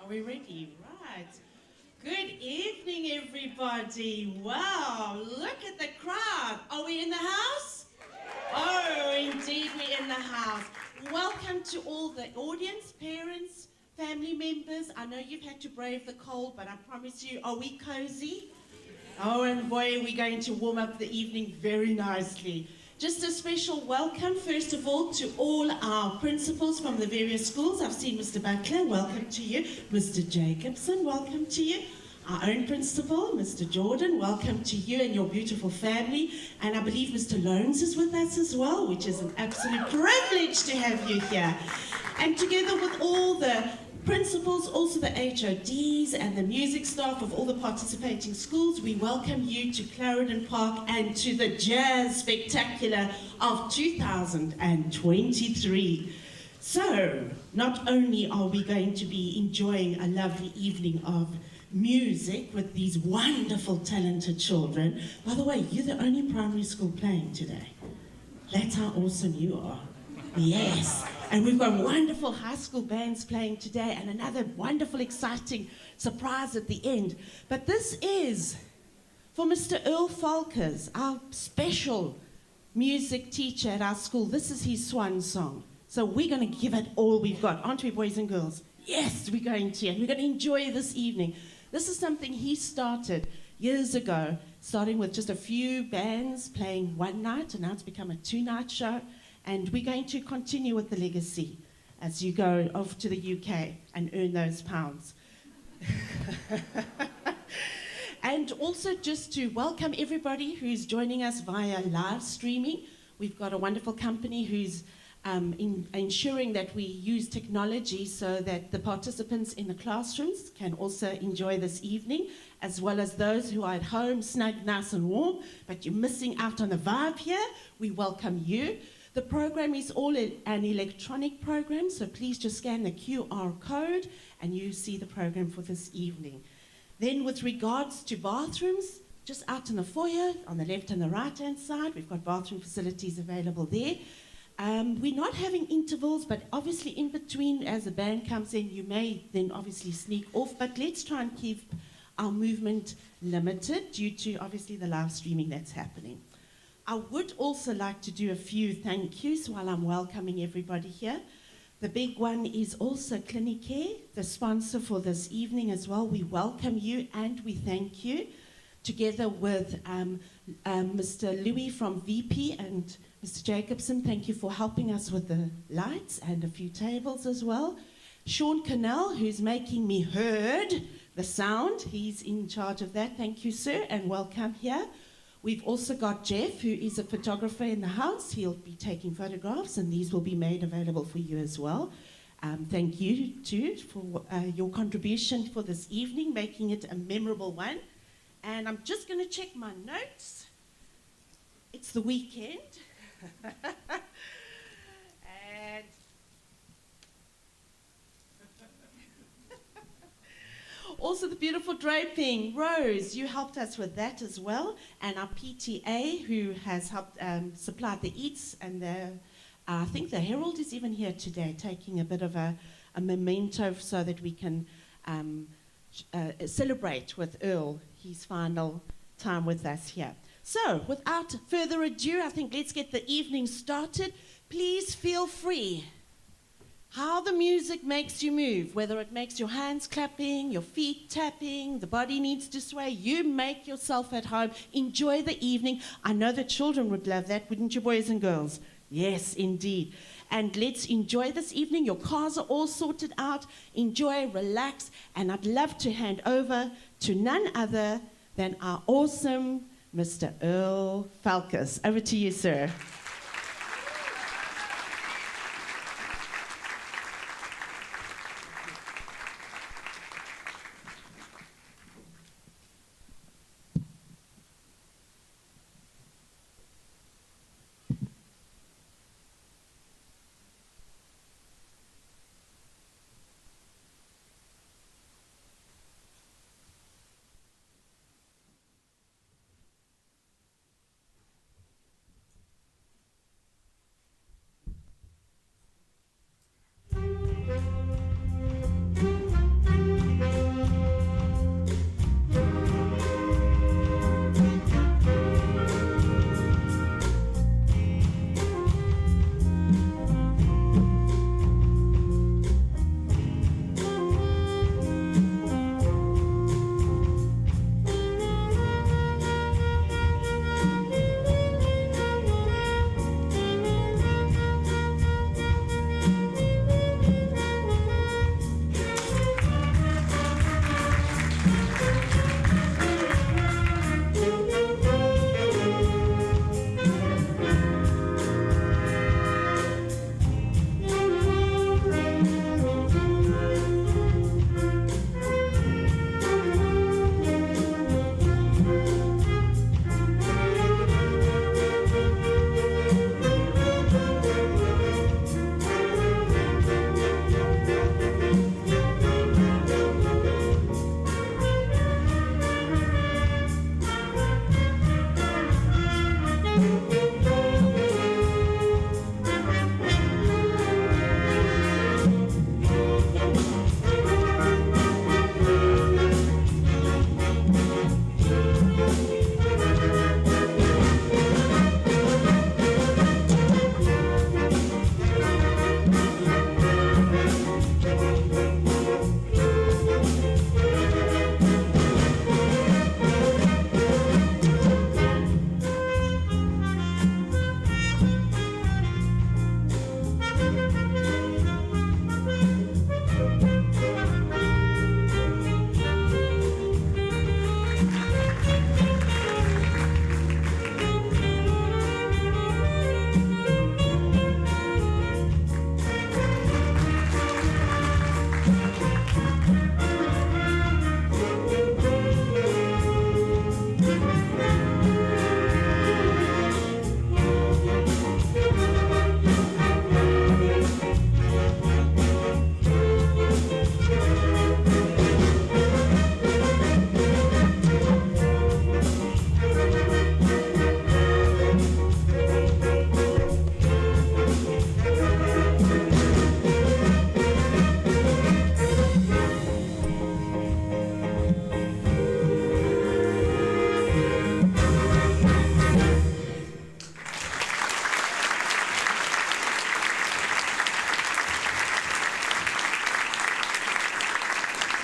Are we ready? Right. Good evening, everybody. Wow, look at the crowd. Are we in the house? Oh, indeed, we're in the house. Welcome to all the audience, parents, family members. I know you've had to brave the cold, but I promise you, are we cozy? Oh, and boy, we're going to warm up the evening very nicely. Just a special welcome, first of all, to all our principals from the various schools. I've seen Mr. Butler, welcome to you. Mr. Jacobson, welcome to you. Our own principal, Mr. Jordan, welcome to you and your beautiful family. And I believe Mr. Loans is with us as well, which is an absolute privilege to have you here. And together with all the principals, also the HODs and the music staff of all the participating schools, we welcome you to Clarendon Park and to the Jazz Spectacular of 2023. So, not only are we going to be enjoying a lovely evening of music with these wonderful, talented children. By the way, you're the only primary school playing today. That's how awesome you are. Yes. And we've got wonderful high school bands playing today and another wonderful, exciting surprise at the end. But this is for Mr. Earl Falcus, our special music teacher at our school. This is his swan song. So we're going to give it all we've got, aren't we, boys and girls? Yes, we're going to. And we're going to enjoy this evening. This is something he started years ago, starting with just a few bands playing one night, and now it's become a two-night show. And we're going to continue with the legacy as you go off to the UK and earn those pounds. And also just to welcome everybody who's joining us via live streaming. We've got a wonderful company who's ensuring that we use technology so that the participants in the classrooms can also enjoy this evening, as well as those who are at home, snug, nice and warm, but you're missing out on the vibe here. We welcome you. The program is all an electronic program, so please just scan the QR code and you see the program for this evening. Then with regards to bathrooms, just out in the foyer, on the left and the right-hand side, we've got bathroom facilities available there. We're not having intervals, but obviously in between, as the band comes in, you may then obviously sneak off, but let's try and keep our movement limited due to obviously the live streaming that's happening. I would also like to do a few thank yous while I'm welcoming everybody here. The big one is also Clinicare, the sponsor for this evening as well. We welcome you and we thank you, together with Mr. Louis from VP and Mr. Jacobson. Thank you for helping us with the lights and a few tables as well. Sean Cannell, who's making me heard the sound. He's in charge of that. Thank you, sir, and welcome here. We've also got Jeff, who is a photographer in the house. He'll be taking photographs, and these will be made available for you as well. Thank you, too, for your contribution for this evening, making it a memorable one. And I'm just going to check my notes. It's the weekend. And also the beautiful draping. Rose, you helped us with that as well. And our PTA, who has helped supply the eats. And I think the Herald is even here today, taking a bit of a memento so that we can celebrate with Earl his final time with us here. So, without further ado, I think let's get the evening started. Please feel free. How the music makes you move, whether it makes your hands clapping, your feet tapping, the body needs to sway, you make yourself at home. Enjoy the evening. I know the children would love that, wouldn't you, boys and girls? Yes, indeed. And let's enjoy this evening. Your cars are all sorted out. Enjoy, relax, and I'd love to hand over to none other than our awesome Mr. Earl Falcus. Over to you, sir.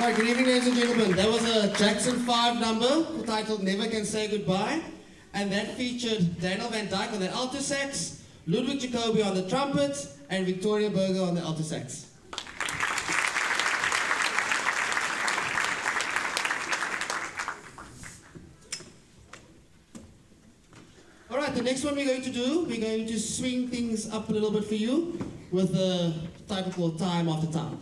Right, good evening, ladies and gentlemen. That was a Jackson 5 number titled Never Can Say Goodbye. And that featured Daniel Van Dyke on the alto sax, Ludwig Jacobi on the trumpet, and Victoria Berger on the alto sax. Alright, the next one we're going to swing things up a little bit for you with a title called Time After Time.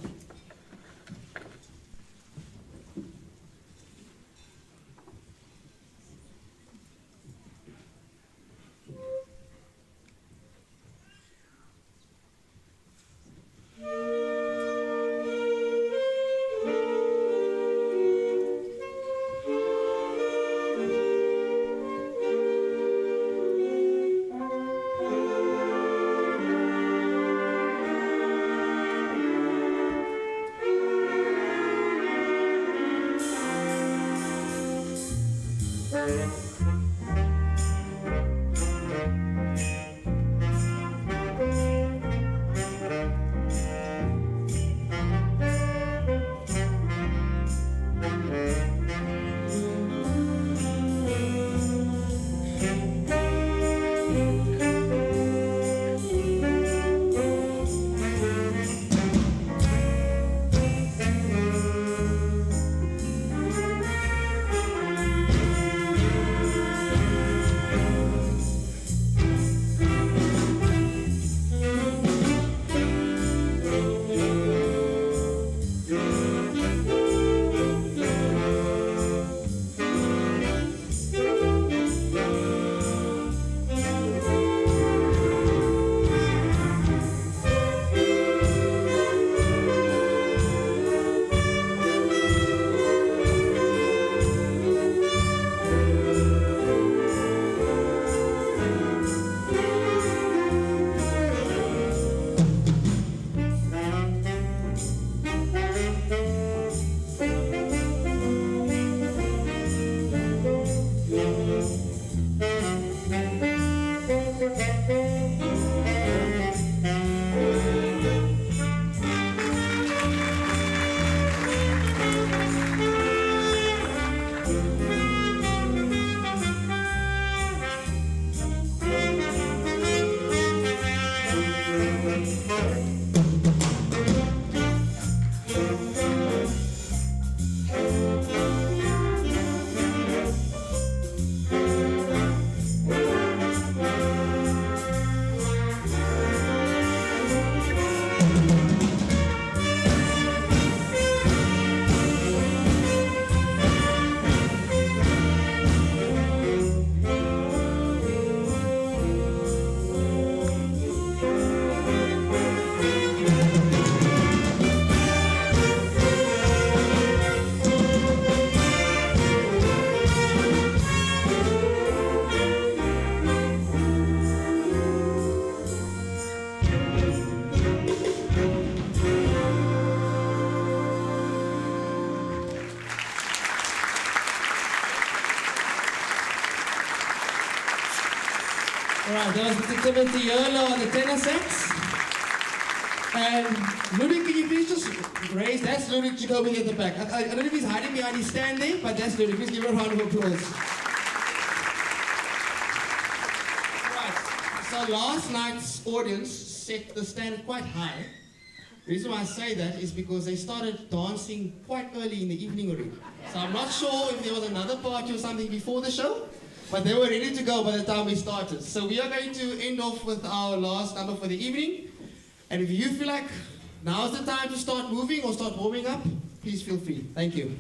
Alright, that was Mr. Timothy Yerlo on the tenor sax. And Ludwig, can you please just raise? That's Ludwig Jacobi at the back. I don't know if he's hiding behind his stand there, but that's Ludwig. Please give him a round of applause. Alright, so last night's audience set the standard quite high. The reason why I say that is because they started dancing quite early in the evening already. So I'm not sure if there was another party or something before the show, but they were ready to go by the time we started. So we are going to end off with our last number for the evening. And if you feel like now's the time to start moving or start warming up, please feel free. Thank you.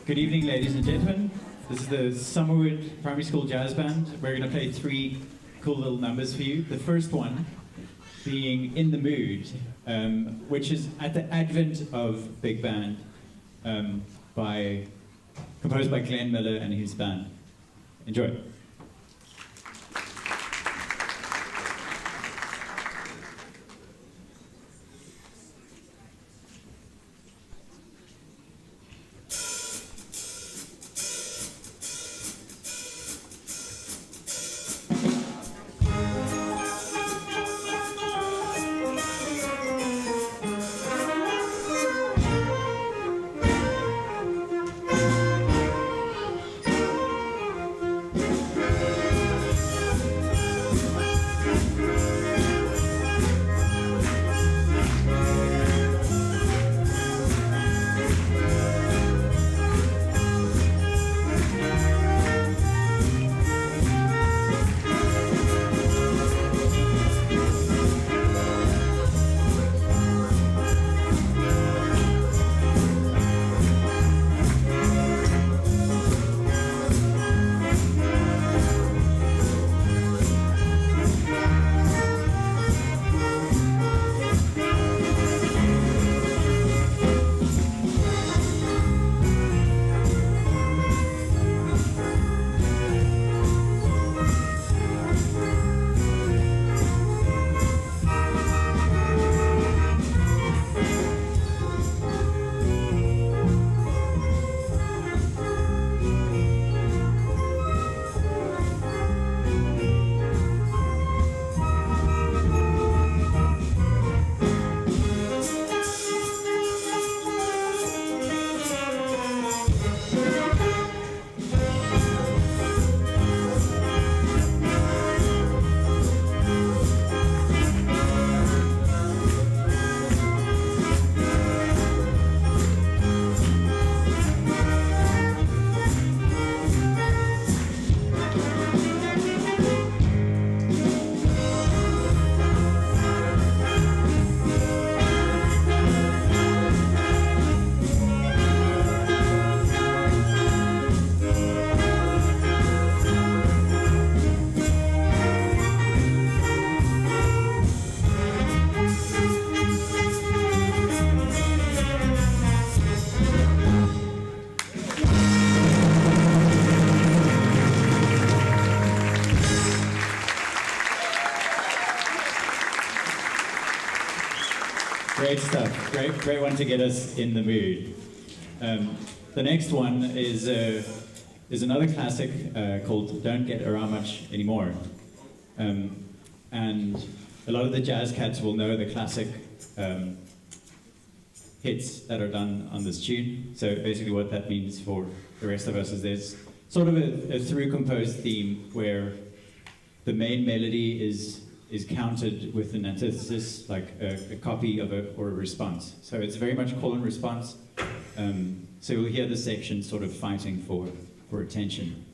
Good evening, ladies and gentlemen. This is the Summerwood Primary School Jazz Band. We're going to play 3 cool little numbers for you. The first one being In the Mood, which is at the advent of big band, composed by Glenn Miller and his band. Enjoy. Great stuff. Great one to get us in the mood. The next one is another classic called Don't Get Around Much Anymore. And a lot of the jazz cats will know the classic hits that are done on this tune. So basically what that means for the rest of us is there's sort of a through composed theme where the main melody is countered with an antithesis, like a copy of or a response. So it's very much call and response. So you'll hear the section sort of fighting for attention.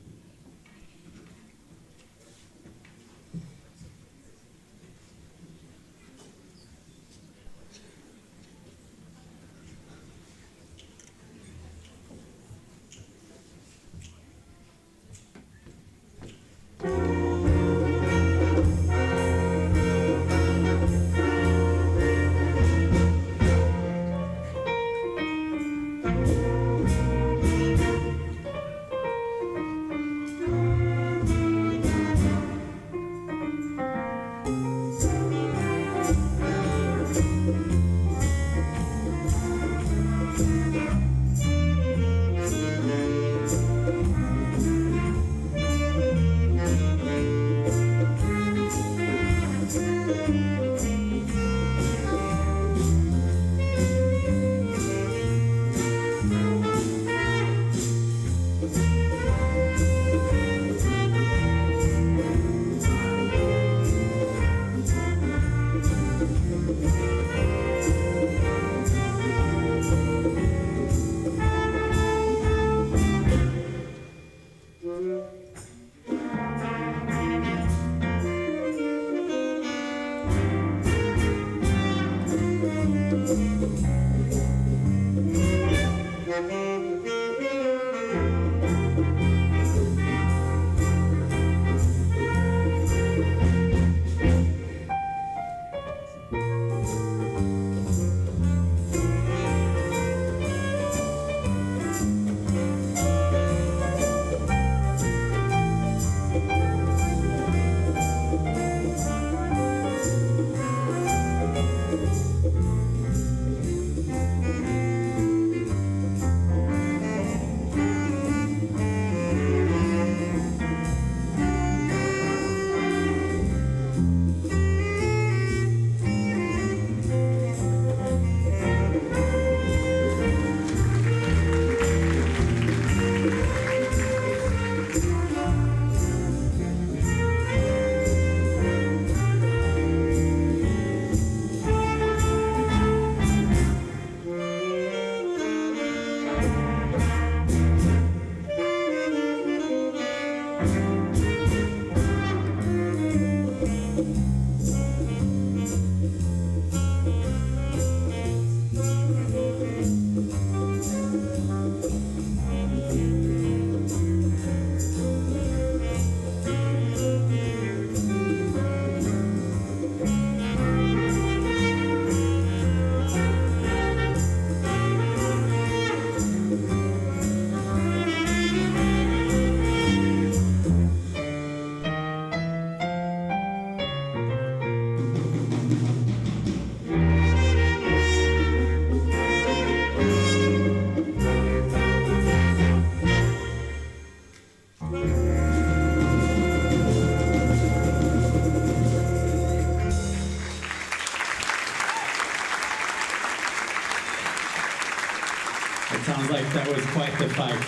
It sounds like that was quite the fight.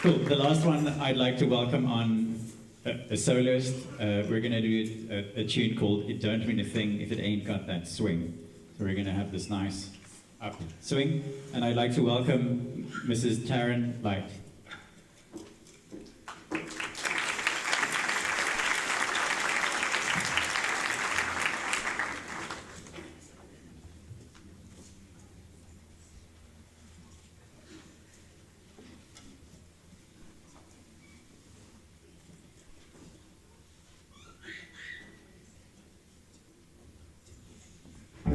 Cool. The last one I'd like to welcome on a soloist. We're going to do a tune called It Don't Mean a Thing If It Ain't Got That Swing. So we're going to have this nice up swing. And I'd like to welcome Mrs. Taryn Light. It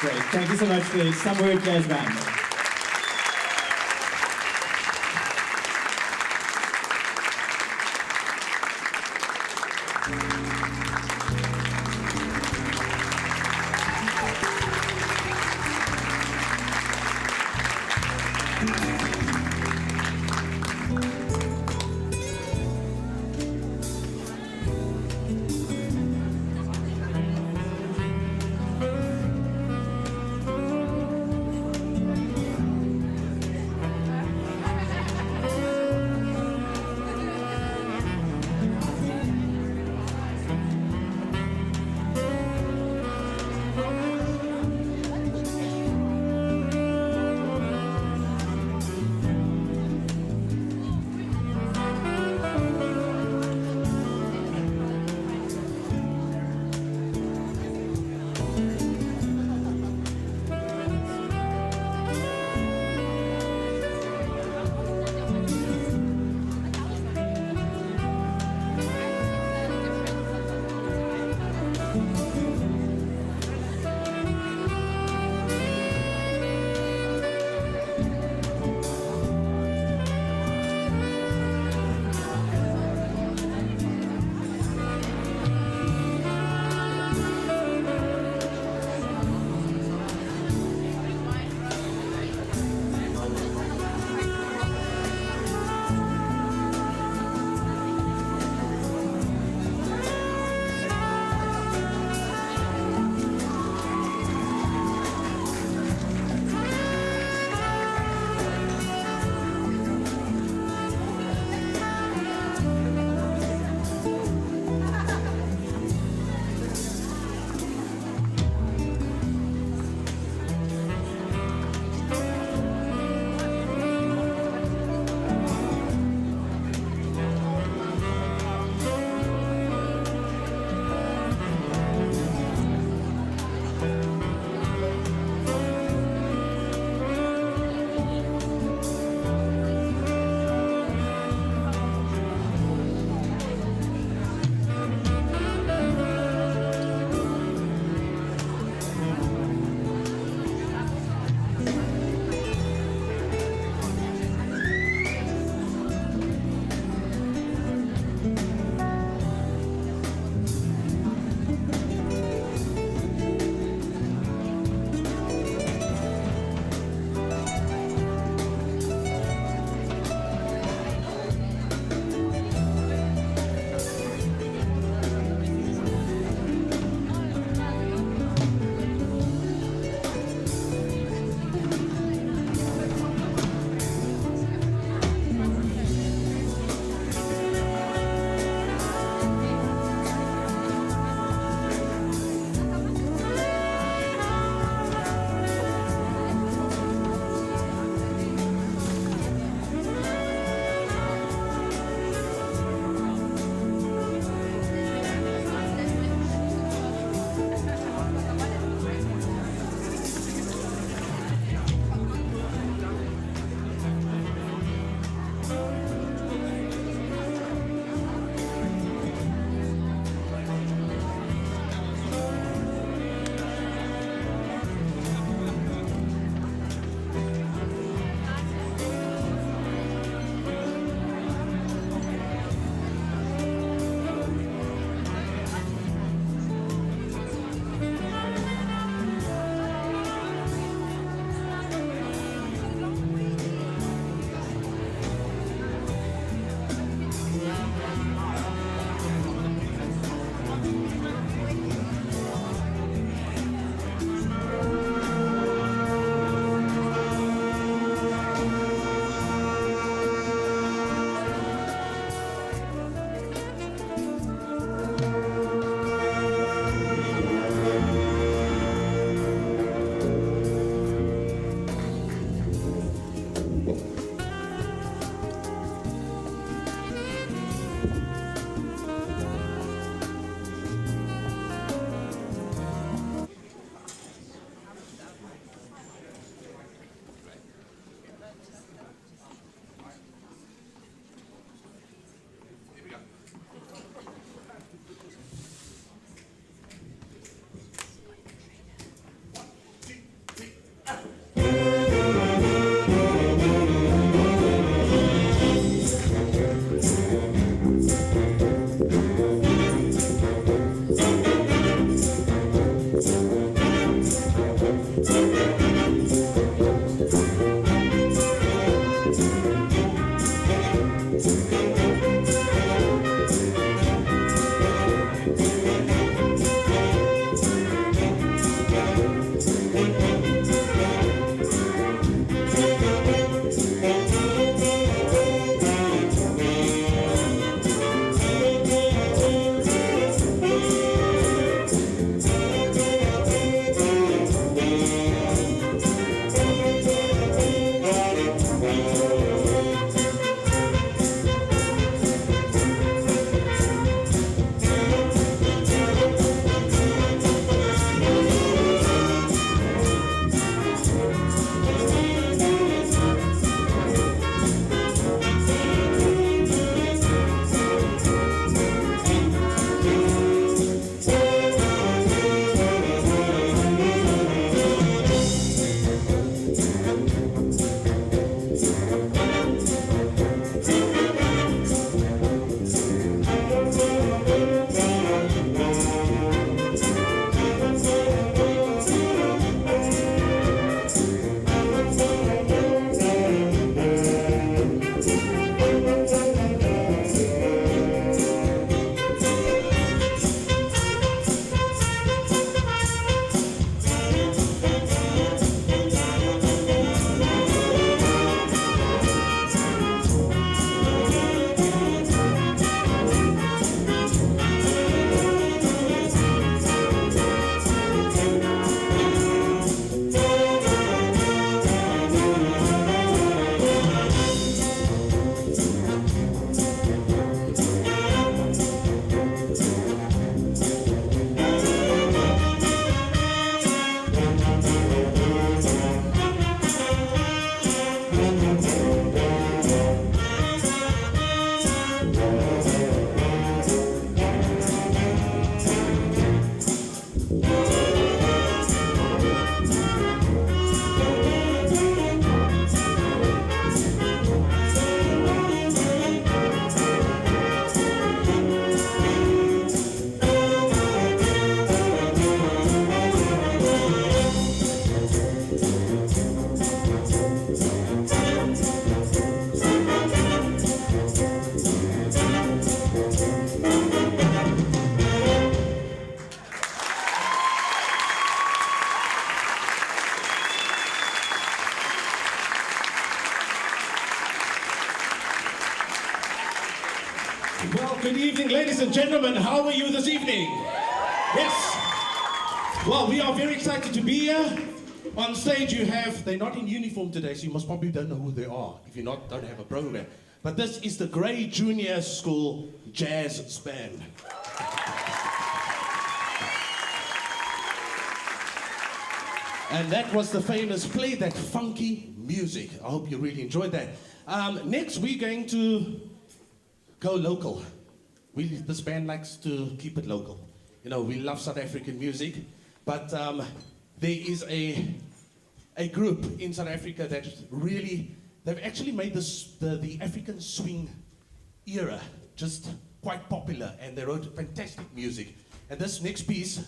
Great. Thank you so much for the Somewhere Jazz Band. Well, good evening, ladies and gentlemen. How are you this evening? Yes. Well, we are very excited to be here. On stage you have, they're not in uniform today, so you must probably don't know who they are if you don't have a program. But this is the Grey Junior School Jazz Band. And that was the famous Play That Funky Music. I hope you really enjoyed that. Next we're going to go local. This band likes to keep it local. You know, we love South African music, but there is a group in South Africa that really, they've actually made the African swing era just quite popular, and they wrote fantastic music. And this next piece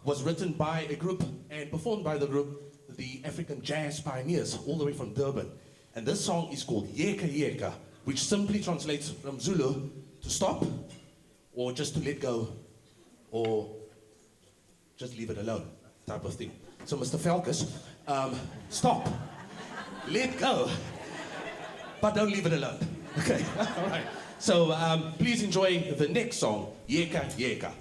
was written by a group and performed by the group, the African Jazz Pioneers, all the way from Durban. And this song is called Yeka Yeka, which simply translates from Zulu to stop, or just to let go, or just leave it alone, type of thing. So Mr. Falcus, stop, let go, but don't leave it alone. Okay, all right. So please enjoy the next song, Yeka Yeka.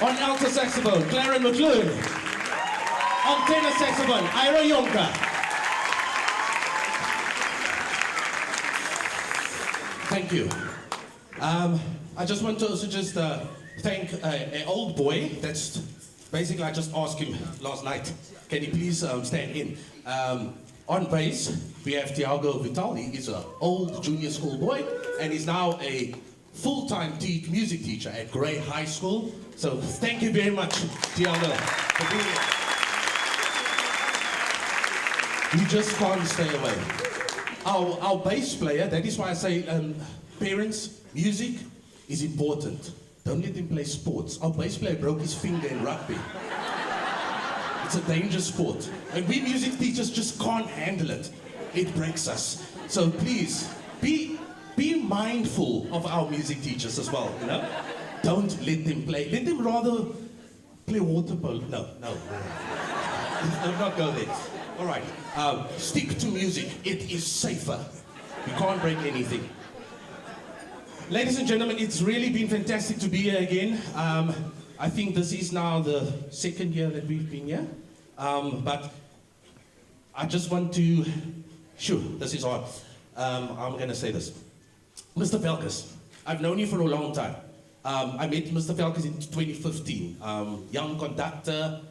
On alto saxophone, Clarendon McLuhan. On tenor saxophone, Ira Yonka. Thank you. I just want to also just thank an old boy. That's basically, I just asked him last night, can you please stand in? On bass, we have Tiago Vitali. He's an old junior school boy, and he's now a full-time music teacher at Grey High School. So thank you very much, Tiago, for being here. You just can't stay away. Our bass player, that is why I say, parents, music is important. Don't let him play sports. Our bass player broke his finger in rugby. It's a dangerous sport. And we music teachers just can't handle it. It breaks us. So please, be mindful of our music teachers as well, you know? Don't let them play. Let them rather play water polo. No. Do not go there. All right. Stick to music. It is safer. You can't break anything. Ladies and gentlemen, it's really been fantastic to be here again. I think this is now the second year that we've been here. But I just want to... Sure, this is hard. I'm going to say this. Mr. Falcus, I've known you for a long time. I met Mr. Falcus in 2015. Young conductor.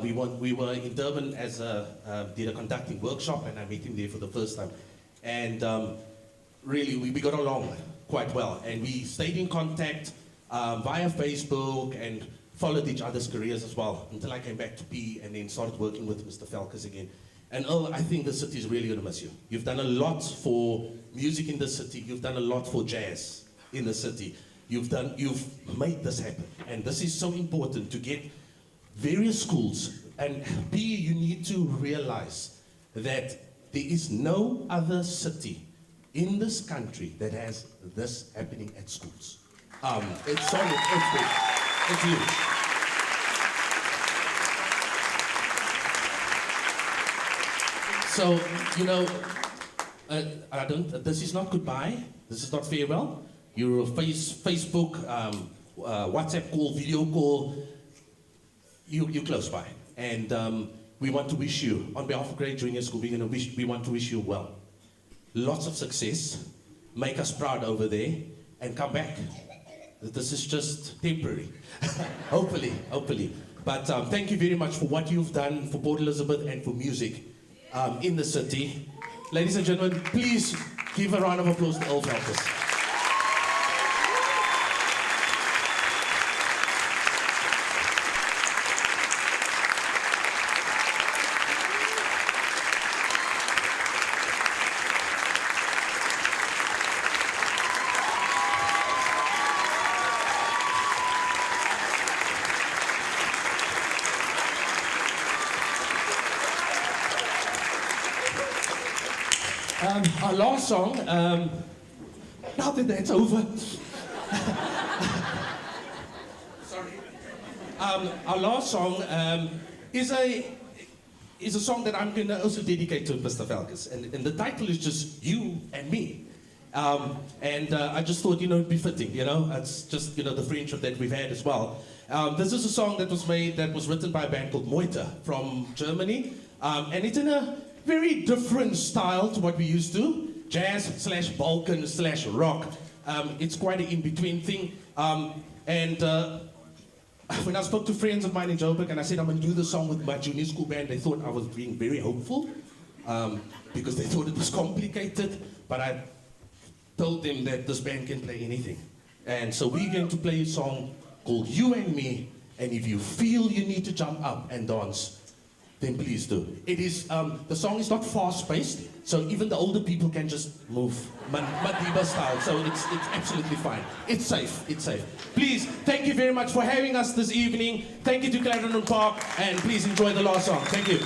We were in Durban did a conducting workshop, and I met him there for the first time. And really, we got along quite well. And we stayed in contact via Facebook and followed each other's careers as well until I came back to P and then started working with Mr. Falcus again. And Earl, I think the city is really going to miss you. You've done a lot for music in the city. You've done a lot for jazz in the city. You've made this happen. And this is so important to get various schools. And B, you need to realize that there is no other city in this country that has this happening at schools. It's solid, it's big, it's huge. So, you know, this is not goodbye, this is not farewell. You're a Facebook, WhatsApp call, video call, you're close by. And we want to wish you, on behalf of Grade Junior School, we want to wish you well. Lots of success, make us proud over there, and come back. This is just temporary, hopefully. But thank you very much for what you've done for Port Elizabeth and for music in the city. Ladies and gentlemen, please give a round of applause to Earl Falcus. Our last song, now that that's over. Sorry. Our last song is a song that I'm going to also dedicate to Mr. Falcus. And the title is just You and Me. I just thought, it'd be fitting, It's just, the friendship that we've had as well. This is a song that was written by a band called Moita from Germany. And it's in a very different style to what we used to. Jazz/Balkan/rock. It's quite an in-between thing. When I spoke to friends of mine in Joburg and I said I'm going to do the song with my junior school band, they thought I was being very hopeful because they thought it was complicated. But I told them that this band can play anything. And so we're going to play a song called You and Me. And if you feel you need to jump up and dance, then please do. It is, the song is not fast-paced, so even the older people can just move Madiba style, so it's absolutely fine. It's safe. Please, thank you very much for having us this evening. Thank you to Clarendon Park, and please enjoy the last song. Thank you.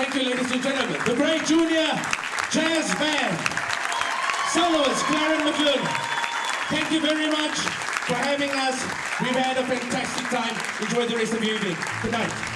Thank you, ladies and gentlemen. The great junior jazz band, soloist Clarendon. Thank you very much for having us. We've had a fantastic time. Enjoy the rest of the evening. Good night.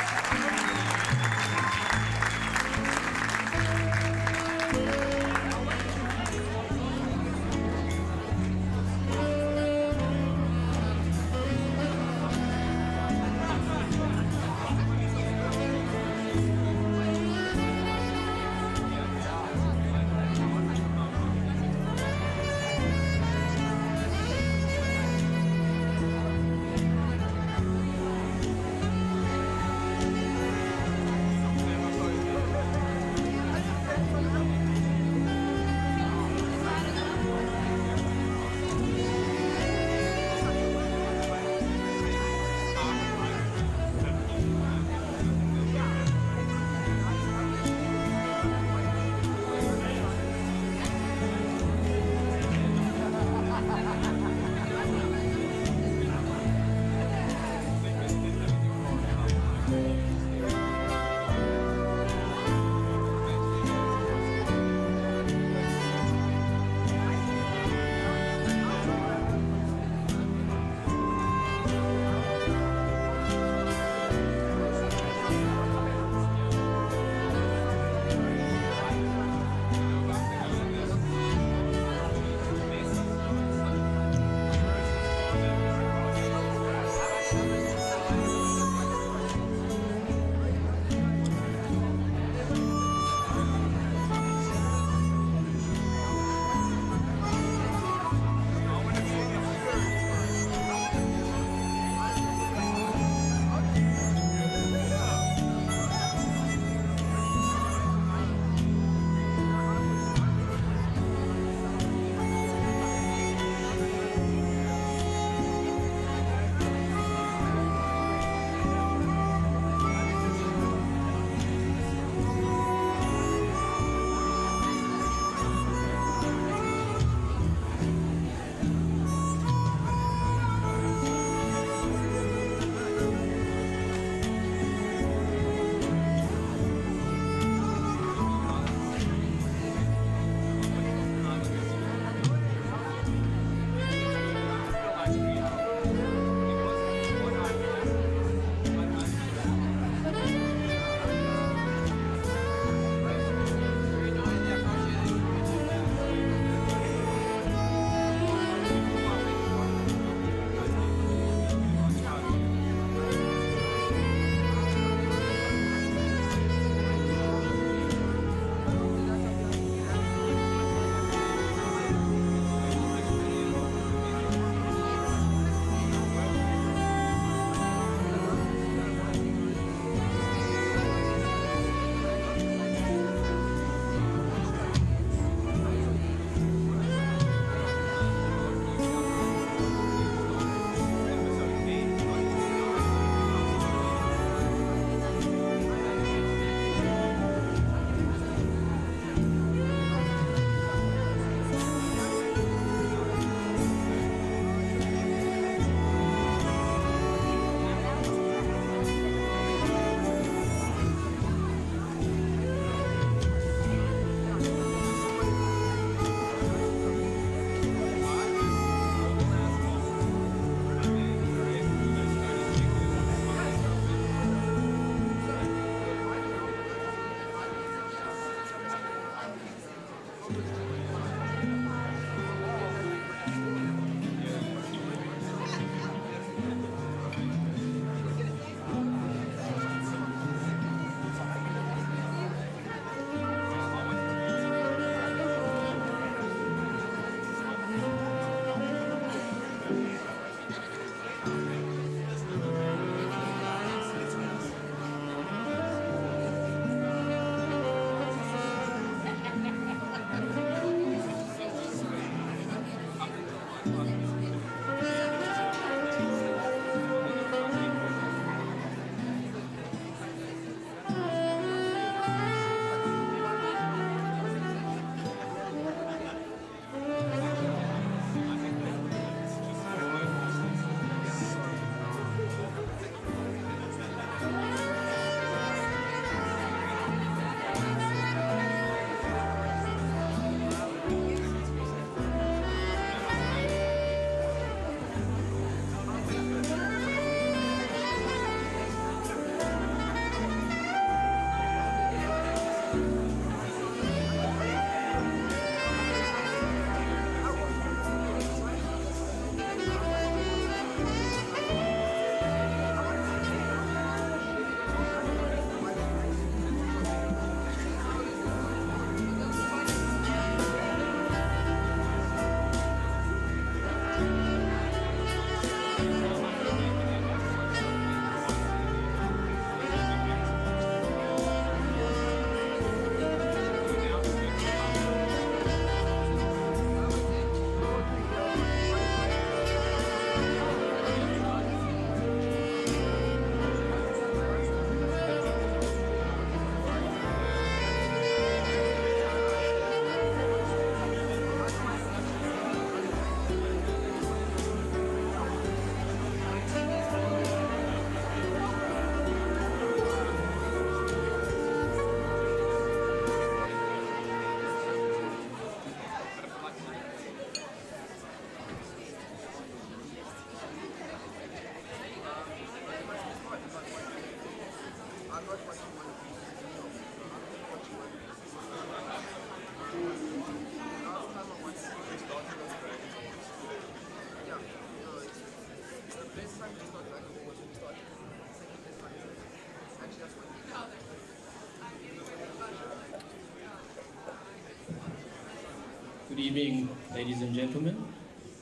Good evening, ladies and gentlemen.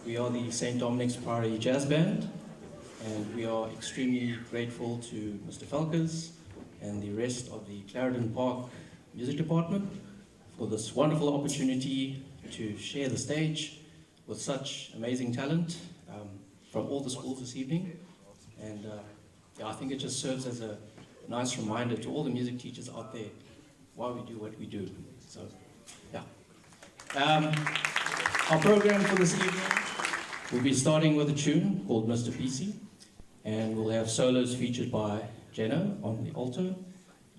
We are the St. Dominic's Priory Jazz Band, and we are extremely grateful to Mr. Falcus and the rest of the Clarendon Park Music Department for this wonderful opportunity to share the stage with such amazing talent from all the schools this evening. And yeah, I think it just serves as a nice reminder to all the music teachers out there why we do what we do. So, yeah. Our program for this evening will be starting with a tune called Mr. PC, and we'll have solos featured by Jenna on the alto,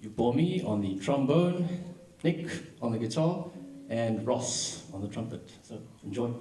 Ubomi on the trombone, Nick on the guitar, and Ross on the trumpet. So enjoy.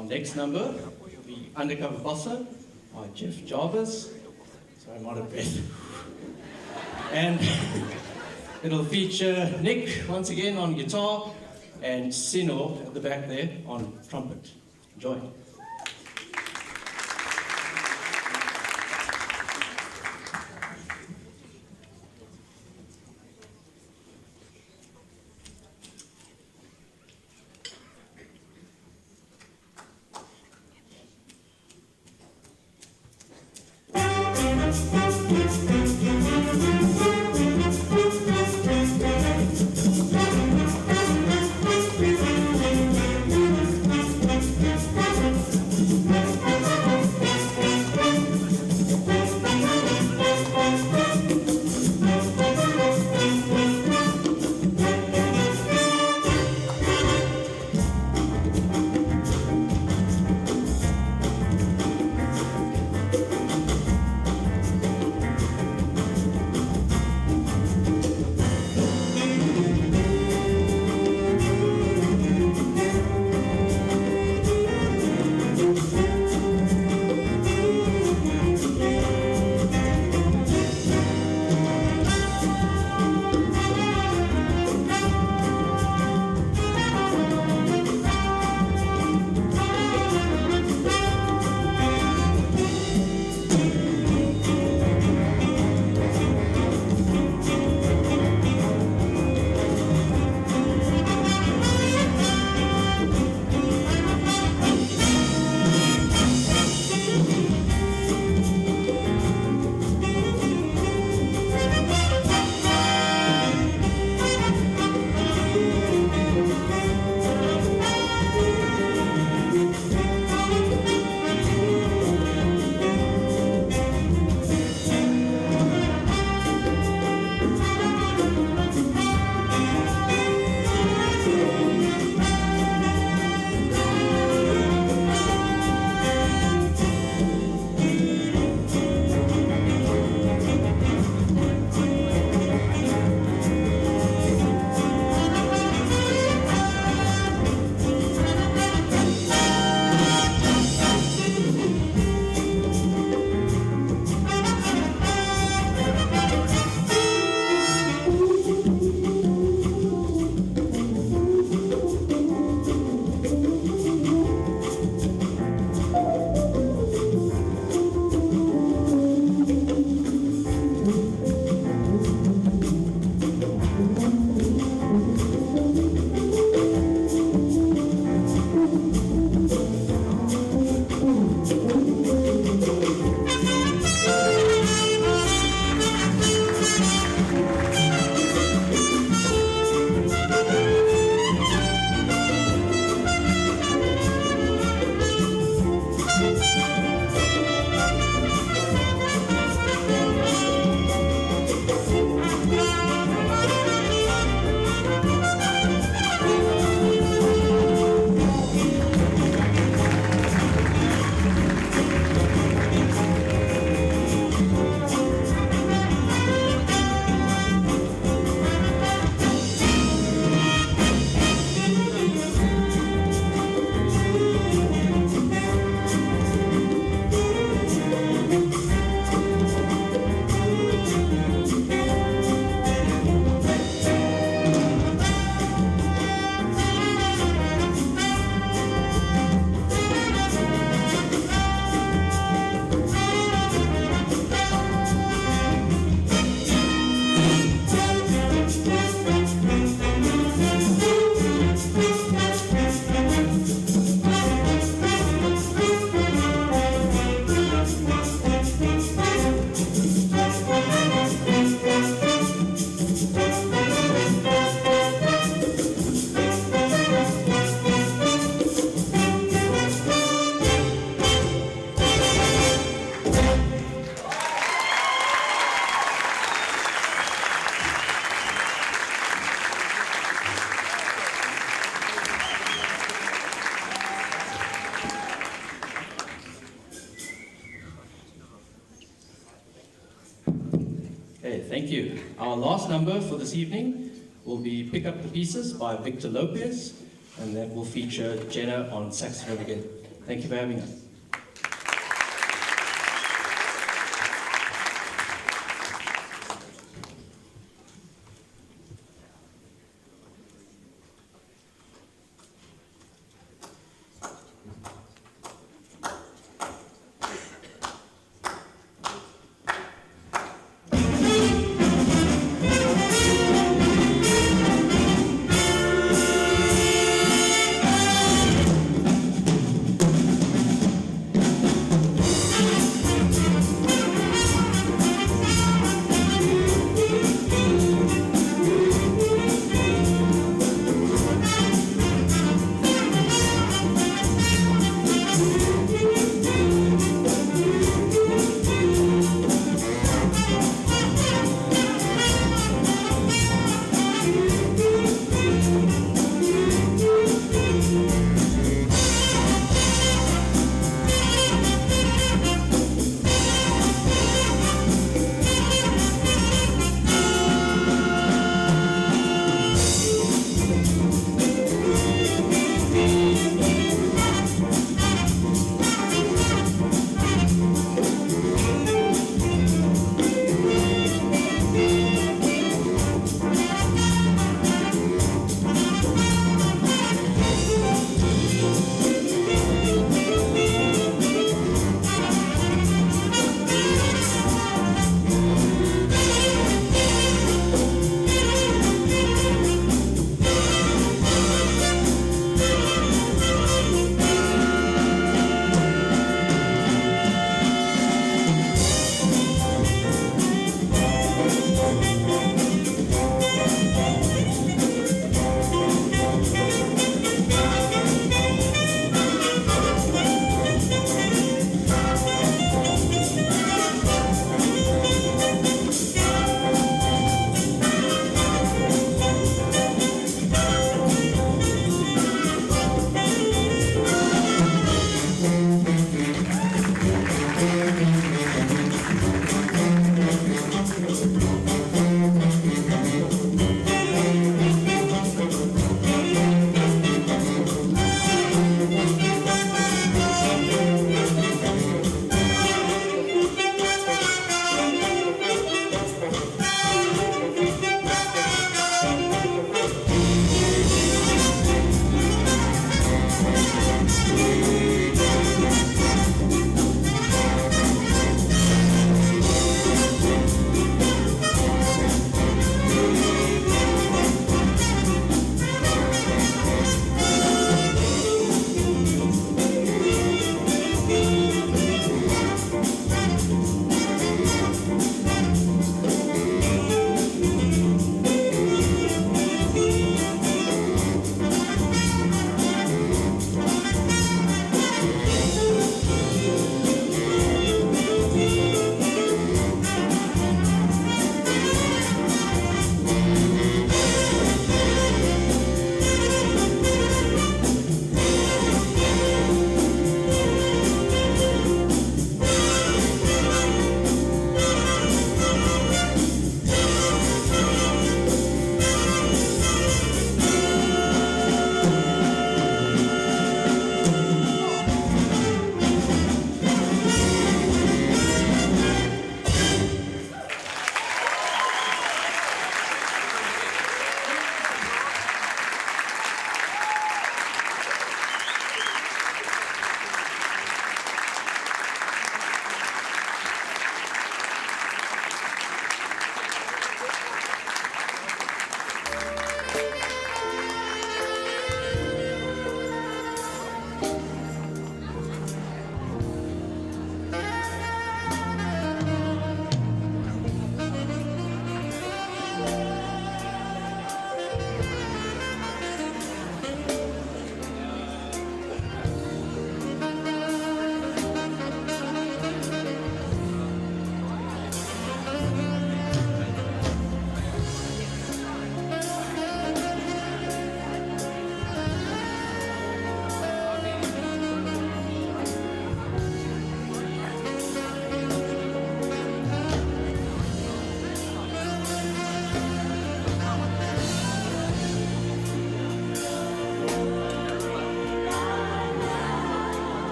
Our next number will be Undercover Bossa by Jeff Jarvis. Sorry, I'm out of breath. And it'll feature Nick once again on guitar and Sino at the back there on trumpet. Enjoy. Okay, thank you. Our last number for this evening will be Pick Up the Pieces by Victor Lopez, and that will feature Jenna on saxophone again. Thank you for having us.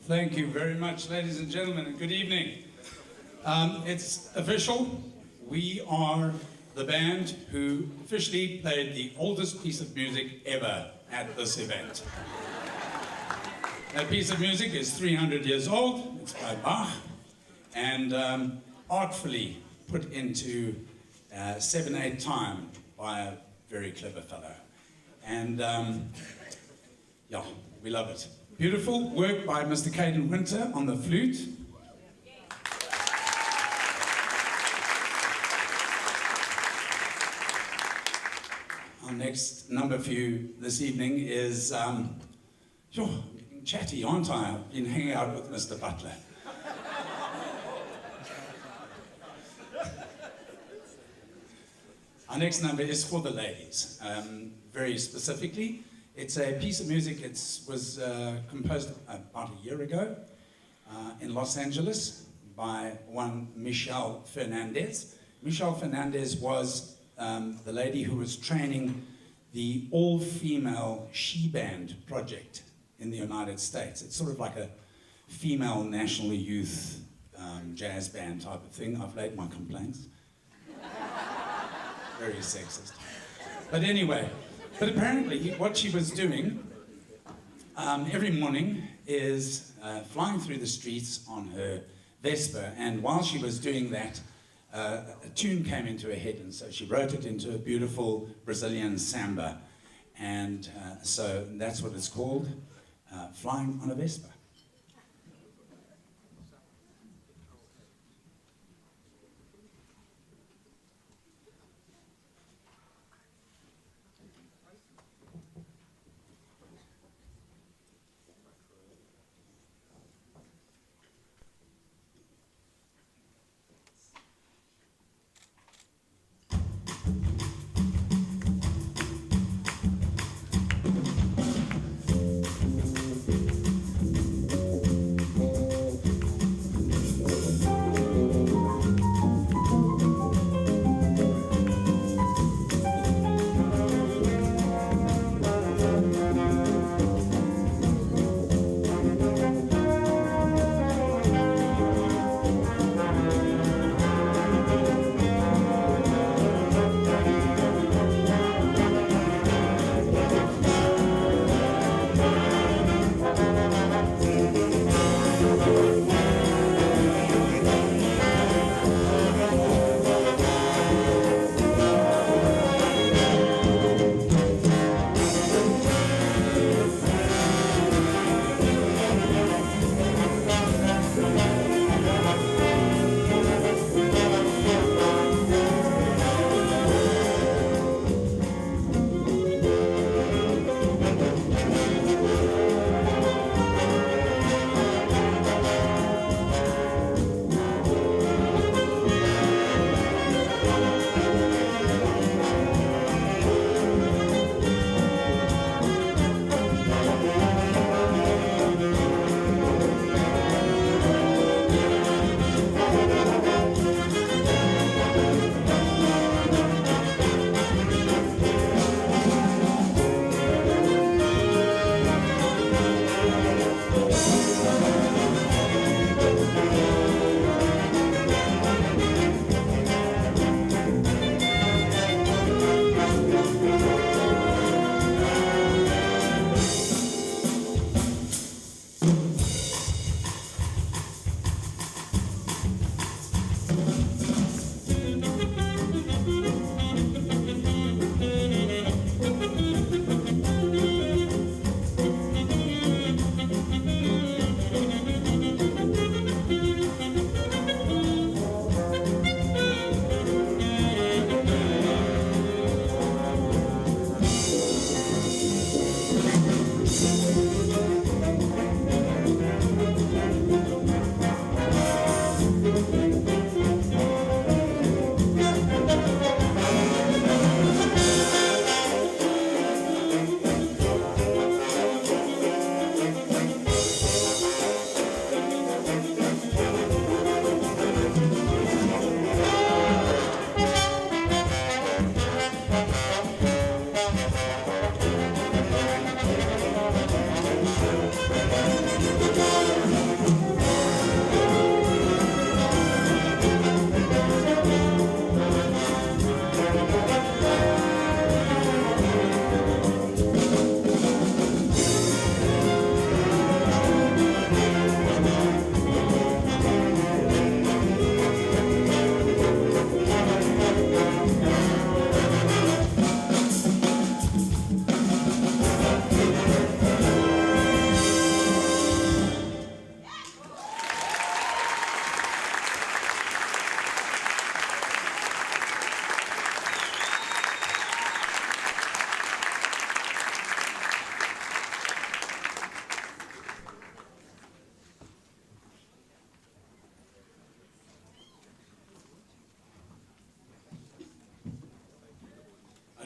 Thank you very much, ladies and gentlemen, and good evening. It's official. We are the band who officially played the oldest piece of music ever at this event. That piece of music is 300 years old. It's by Bach, and artfully put into 7/8 time by a very clever fellow. And yeah, we love it. Beautiful work by Mr. Caden Winter on the flute. Our next number for you this evening is, sure, I'm getting chatty, aren't I? I've been hanging out with Mr. Butler. Our next number is for the ladies, very specifically. It's a piece of music. It was composed about a year ago in Los Angeles by one Michelle Fernandez. Michelle Fernandez was the lady who was training the all-female she band project in the United States. It's sort of like a female national youth jazz band type of thing. I've laid my complaints. Very sexist. But anyway, but apparently what she was doing every morning is flying through the streets on her Vespa, and while she was doing that, a tune came into her head, and so she wrote it into a beautiful Brazilian samba, and so that's what it's called, Flying on a Vespa.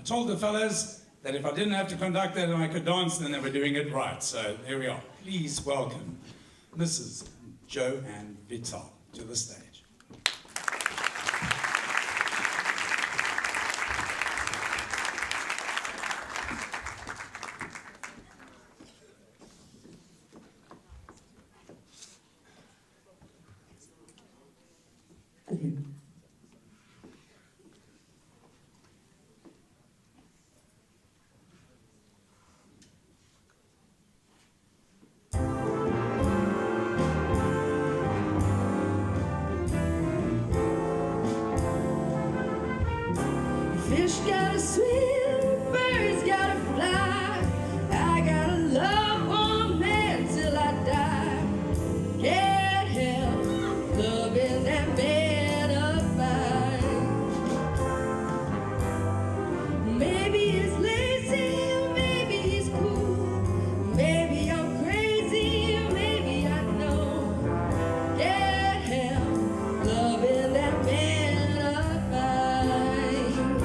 told the fellas that if I didn't have to conduct that and I could dance, then they were doing it right. So there we are. Please welcome Mrs. Joe Ann Vital to the stage. Fish gotta swim, birds gotta fly. I gotta love one man till I die. Can't help loving that man of mine. Maybe he's lazy, maybe he's cool. Maybe I'm crazy, maybe I know. Can't help loving that man of mine.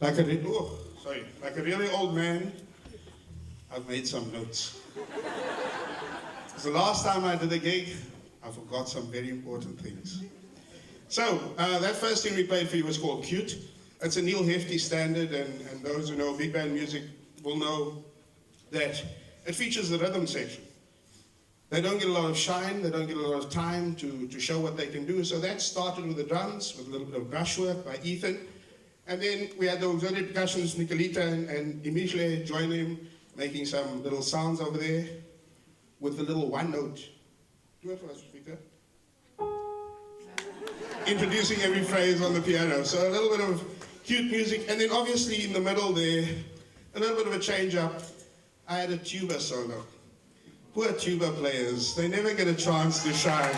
Like a really old man, I've made some notes. The last time I did a gig, I forgot some very important things. So, that first thing we played for you was called Cute. It's a Neil Hefti standard, and those who know big band music will know that it features the rhythm section. They don't get a lot of shine, they don't get a lot of time to show what they can do, so that started with the drums, with a little bit of brushwork by Ethan, and then we had the auxiliary percussions, Nicolita and Emihle joined him, making some little sounds over there, with the little one note. Do it for us, Victor. Introducing every phrase on the piano. So a little bit of cute music, and then obviously in the middle there, a little bit of a change up. I had a tuba solo. Poor tuba players, they never get a chance to shine.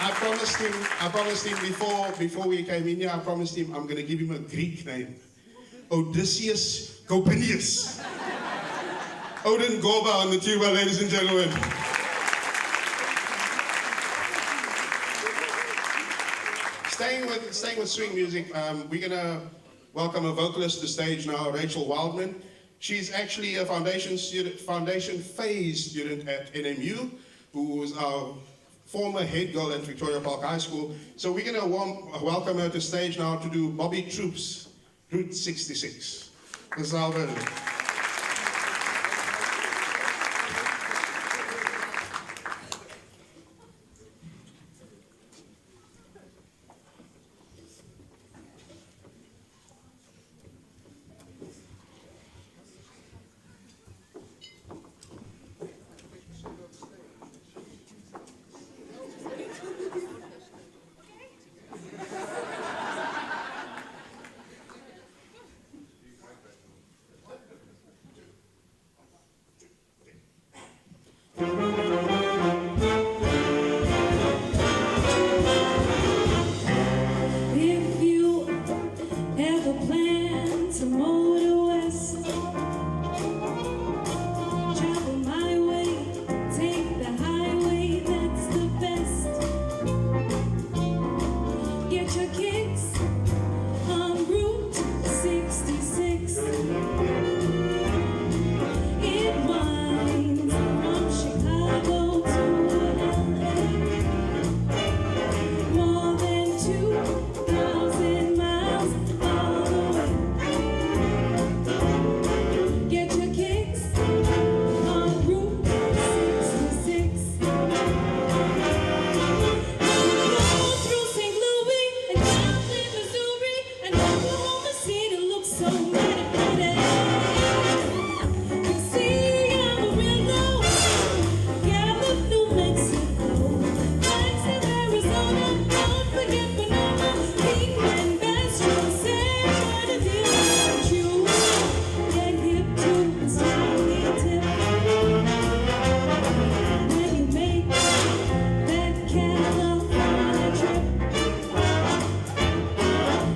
I promised him before we came in here, I promised him I'm going to give him a Greek name. Odysseus Gopinius. Odin Goba on the tuba, ladies and gentlemen. Staying with swing music, we're going to welcome a vocalist to stage now, Rachel Wildman. She's actually a foundation phase student at NMU, who is our former head girl at Victoria Park High School. So we're going to welcome her to stage now to do Bobby Troop's Route 66. This is our version.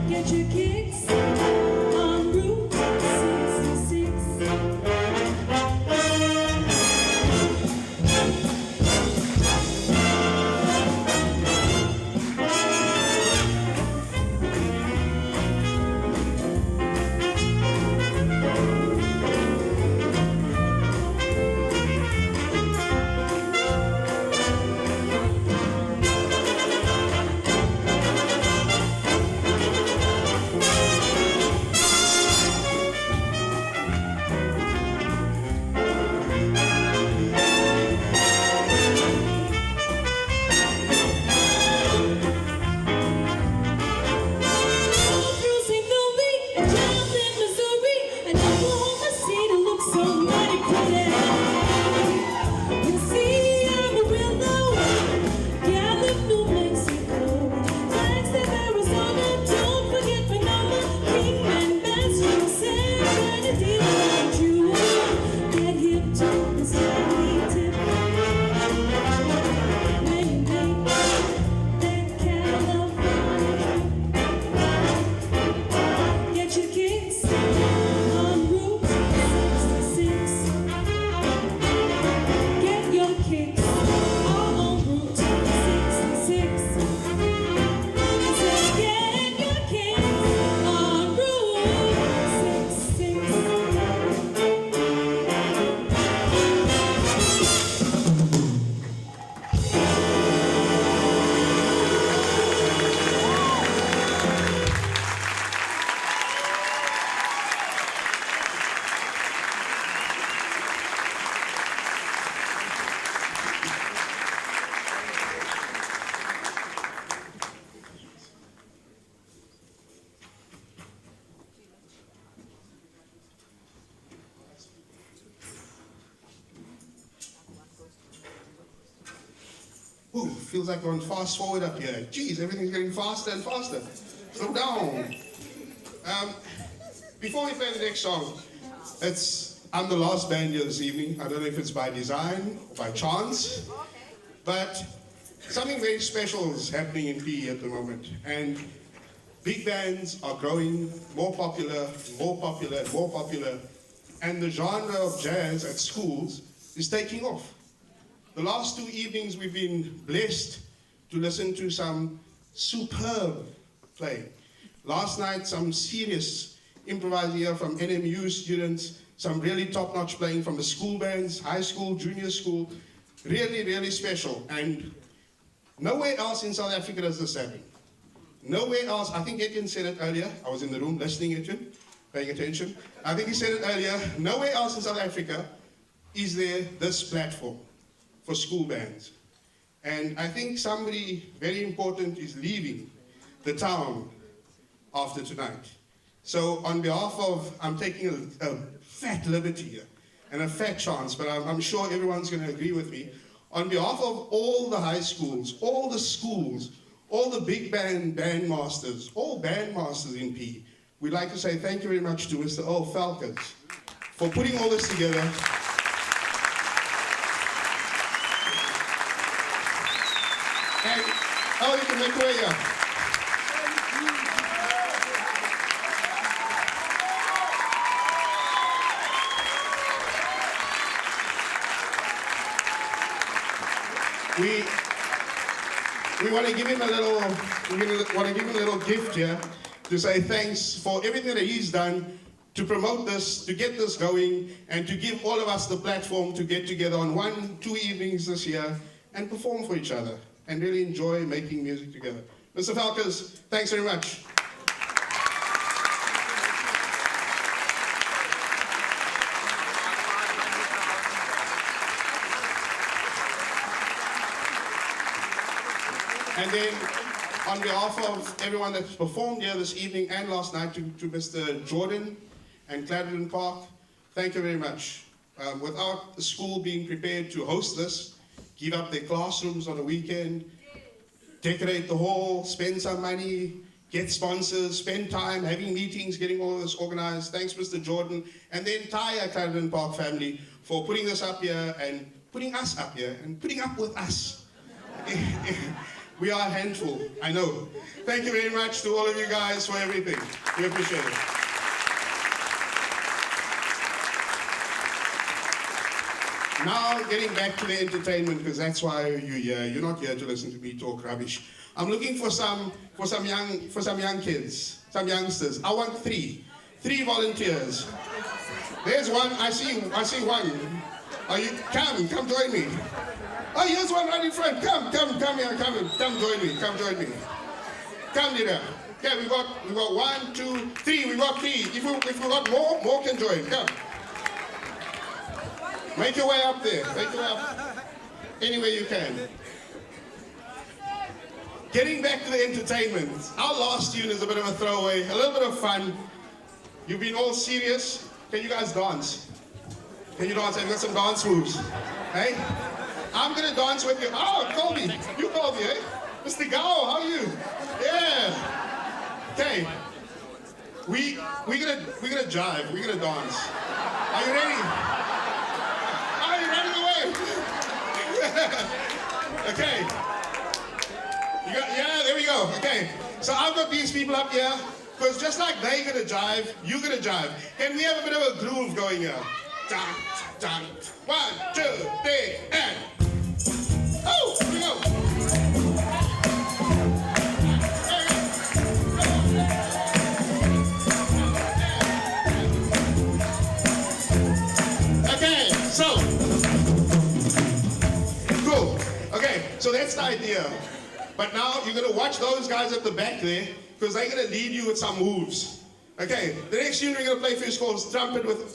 Get your kicks on Route Ooh, feels like we're on fast forward up here. Geez, everything's getting faster and faster. Slow down. Before we play the next song, I'm the last band here this evening. I don't know if it's by design or by chance, but something very special is happening in PE at the moment. And big bands are growing more popular, more popular, more popular. And the genre of jazz at schools is taking off. The last 2 evenings we've been blessed to listen to some superb playing. Last night, some serious improvising here from NMU students, some really top-notch playing from the school bands, high school, junior school. Really, really special. And nowhere else in South Africa does this happen. Nowhere else. I think Etienne said it earlier. I was in the room listening, Etienne, paying attention. I think he said it earlier. Nowhere else in South Africa is there this platform for school bands. And I think somebody very important is leaving the town after tonight. So on behalf of, I'm taking a fat liberty here and a fat chance, but I'm sure everyone's going to agree with me. On behalf of all the high schools, all the schools, all the big band bandmasters, all bandmasters in P, we'd like to say thank you very much to Mr. Falcus for putting all this together. And, you can make way here. We want to give him a little gift here to say thanks for everything that he's done to promote this, to get this going, and to give all of us the platform to get together on 1-2 evenings this year and perform for each other and really enjoy making music together. Mr. Falcus, thanks very much. And then, on behalf of everyone that's performed here this evening and last night, to Mr. Jordan and Clarendon Park, thank you very much. Without the school being prepared to host this, give up their classrooms on a weekend, decorate the hall, spend some money, get sponsors, spend time having meetings, getting all of this organized. Thanks, Mr. Jordan, and the entire Clarendon Park family for putting this up here and putting us up here and putting up with us. We are a handful, I know. Thank you very much to all of you guys for everything. We appreciate it. Now, getting back to the entertainment, because that's why you're here. You're not here to listen to me talk rubbish. I'm looking for some young kids, some youngsters. I want three volunteers. There's one. I see one. Are you? Come join me. Oh, here's one right in front. Come here, come join me. Come here. Okay, we got 1, 2, 3. We got 3. If we got more can join. Come. Make your way up there. Make your way up. Any way you can. Getting back to the entertainment. Our last tune is a bit of a throwaway, a little bit of fun. You've been all serious. Can you guys dance? Can you dance? Have you got some dance moves? Hey? I'm gonna dance with you. Oh, Colby, you called me, eh? Mr. Gao, how are you? Yeah. Okay. We're gonna jive. We're gonna dance. Are you ready? Are you running away? Okay. Yeah, there we go. Okay. So I've got these people up here because just like they're gonna jive, you're gonna jive. Can we have a bit of a groove going here? Dun, dun. 1, 2, 3, and. Oh, here we go. Okay, so. Cool. Okay, so that's the idea. But now you're going to watch those guys at the back there because they're going to lead you with some moves. Okay, the next tune we're going to play for you is called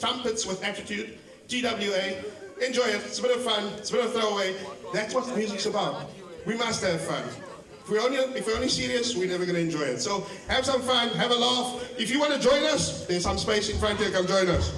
Trumpets with Attitude, TWA. Enjoy it. It's a bit of fun. It's a bit of throwaway. That's what the music's about. We must have fun. If we're only serious, we're never going to enjoy it. So have some fun. Have a laugh. If you want to join us, there's some space in front here. Come join us.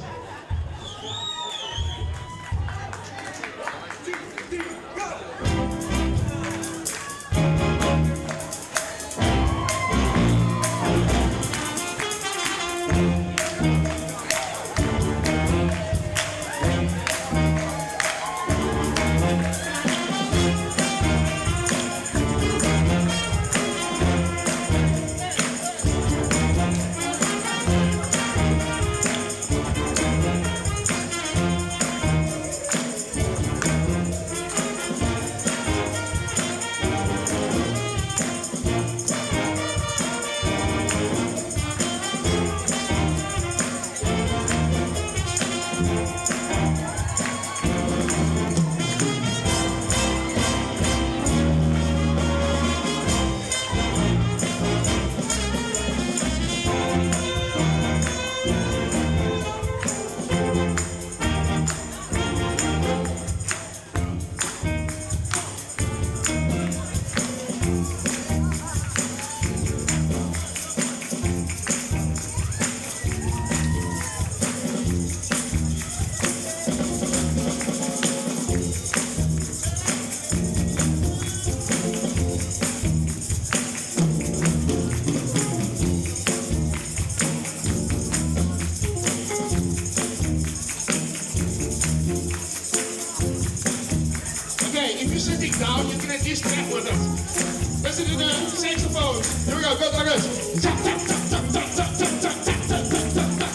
down, you can at least clap with us. Listen to the saxophone. Here we go, goes like this. Tap, tap, tap, tap, tap, tap, tap, tap, tap, tap, tap, tap.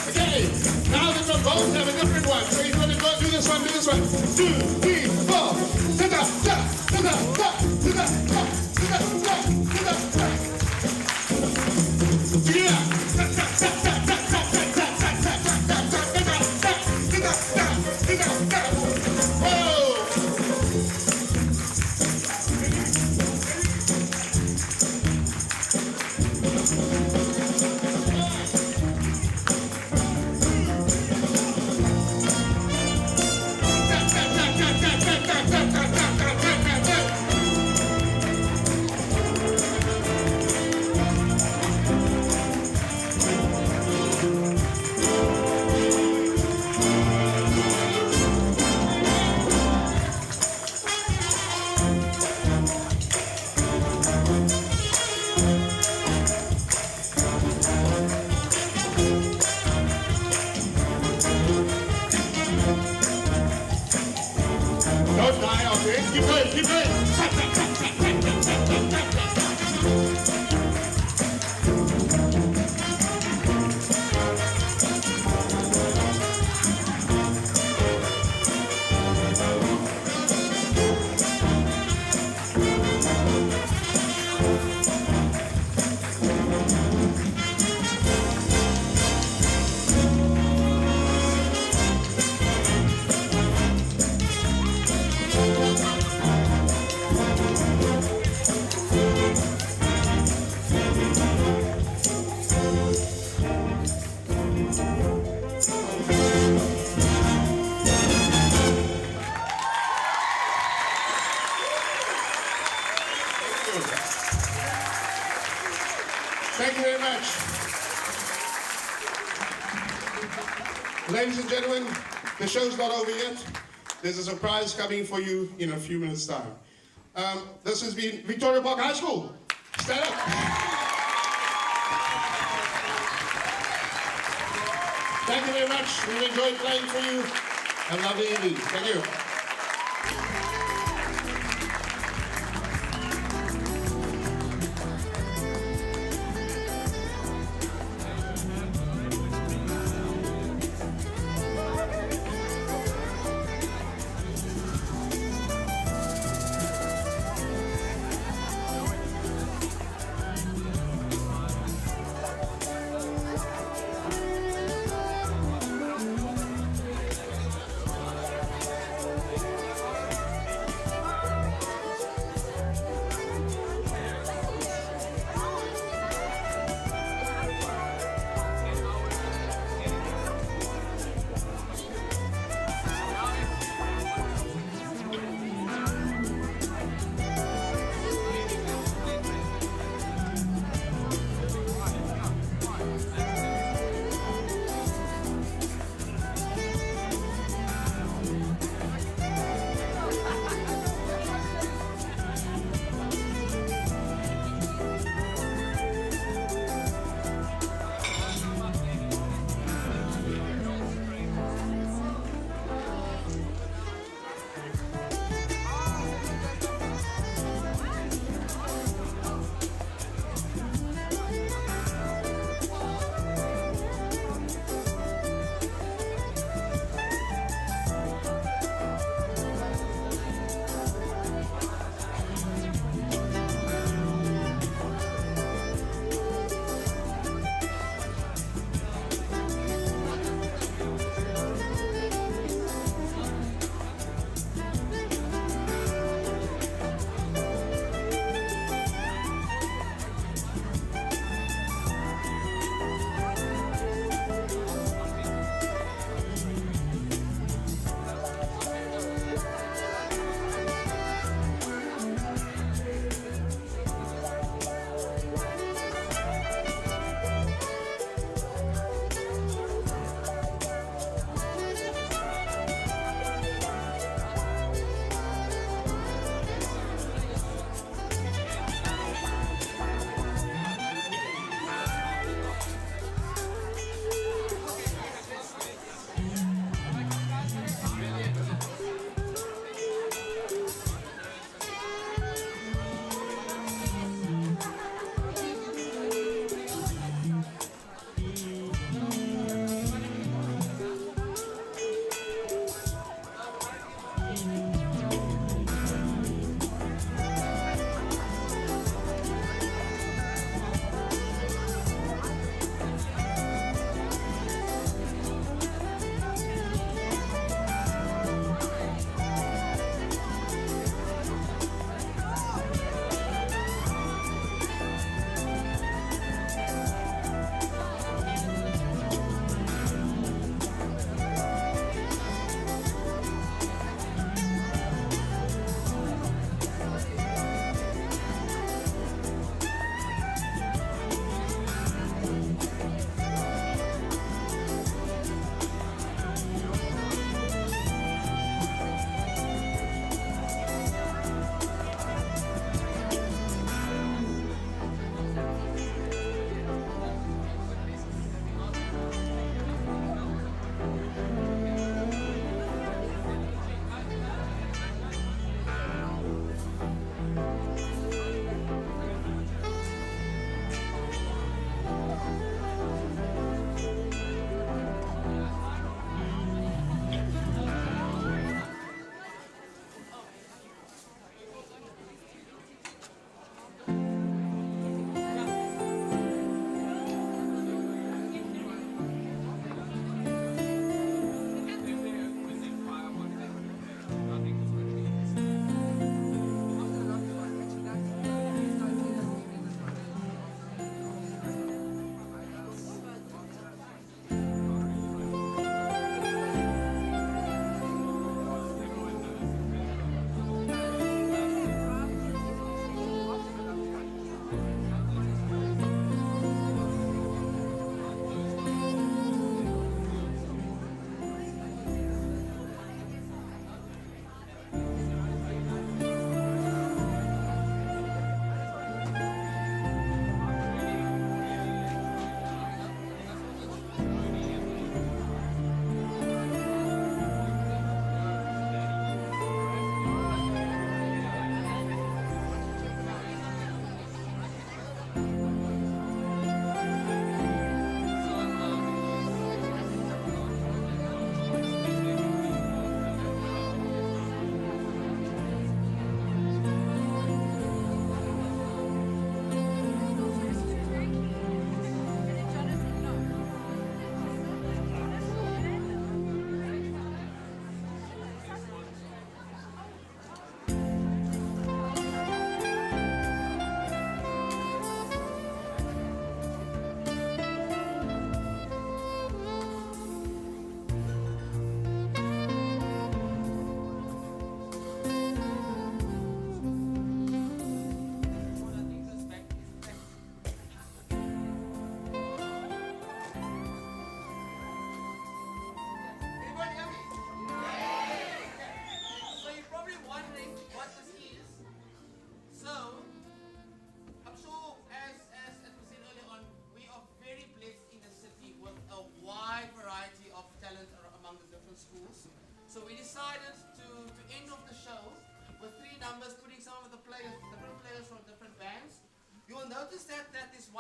Okay, now the trombones have a different one. So he's going to go do this one, do this one. 2, 3, 4. Ta ta ta ta ta ta ta ta ta ta ta ta ta. Yeah. Ta ta ta ta ta ta ta ta ta ta ta ta ta ta ta ta. Whoa. Don't die, okay? Keep going, keep going. Thank you very much. Ladies and gentlemen, the show's not over yet. There's a surprise coming for you in a few minutes' time. This has been Victoria Park High School. Stand up. Thank you very much. We've enjoyed playing for you. Have a lovely evening. Thank you.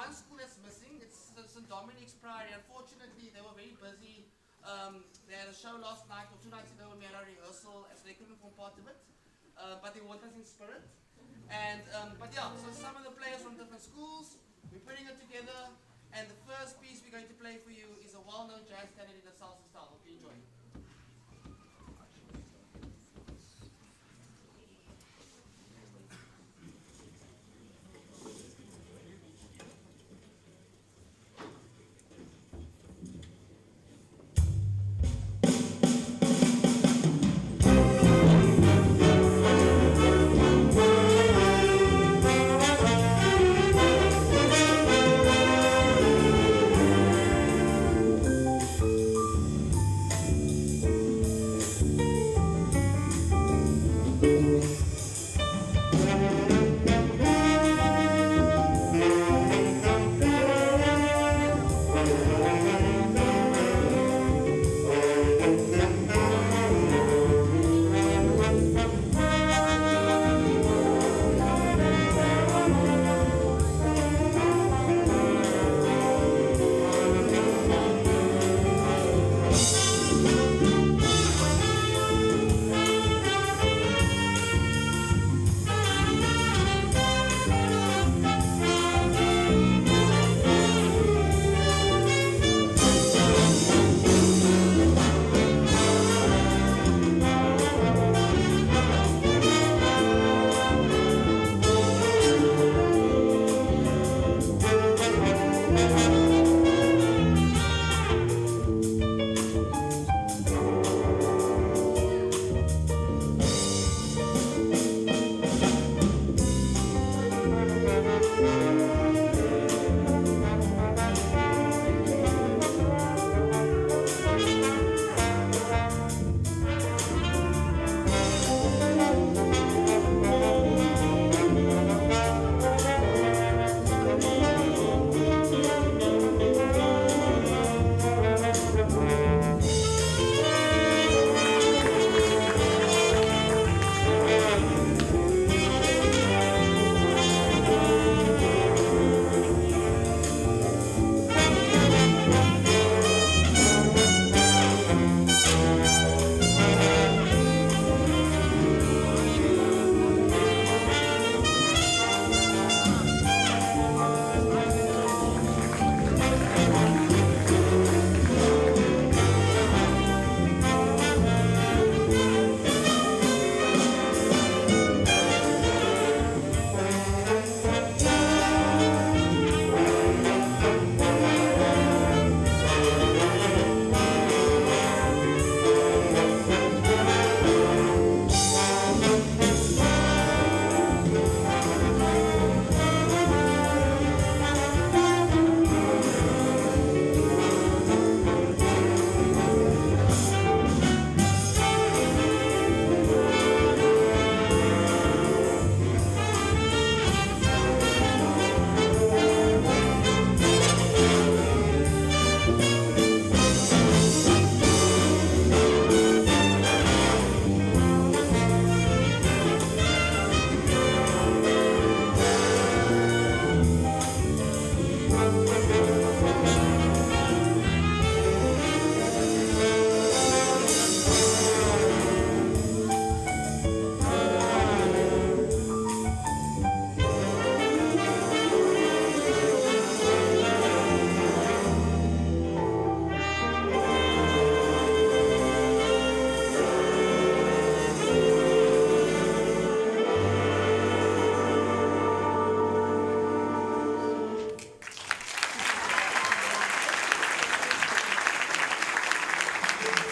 one school that's missing. It's St. Dominic's Priory. Unfortunately, they were very busy. They had a show last night or 2 nights ago when we had our rehearsal, so they couldn't form part of it. But they were with us in spirit. And but yeah, so some of the players from different schools, we're putting it together. And the first piece we're going to play for you is a well-known jazz standard in the salsa style. Hope you enjoy it.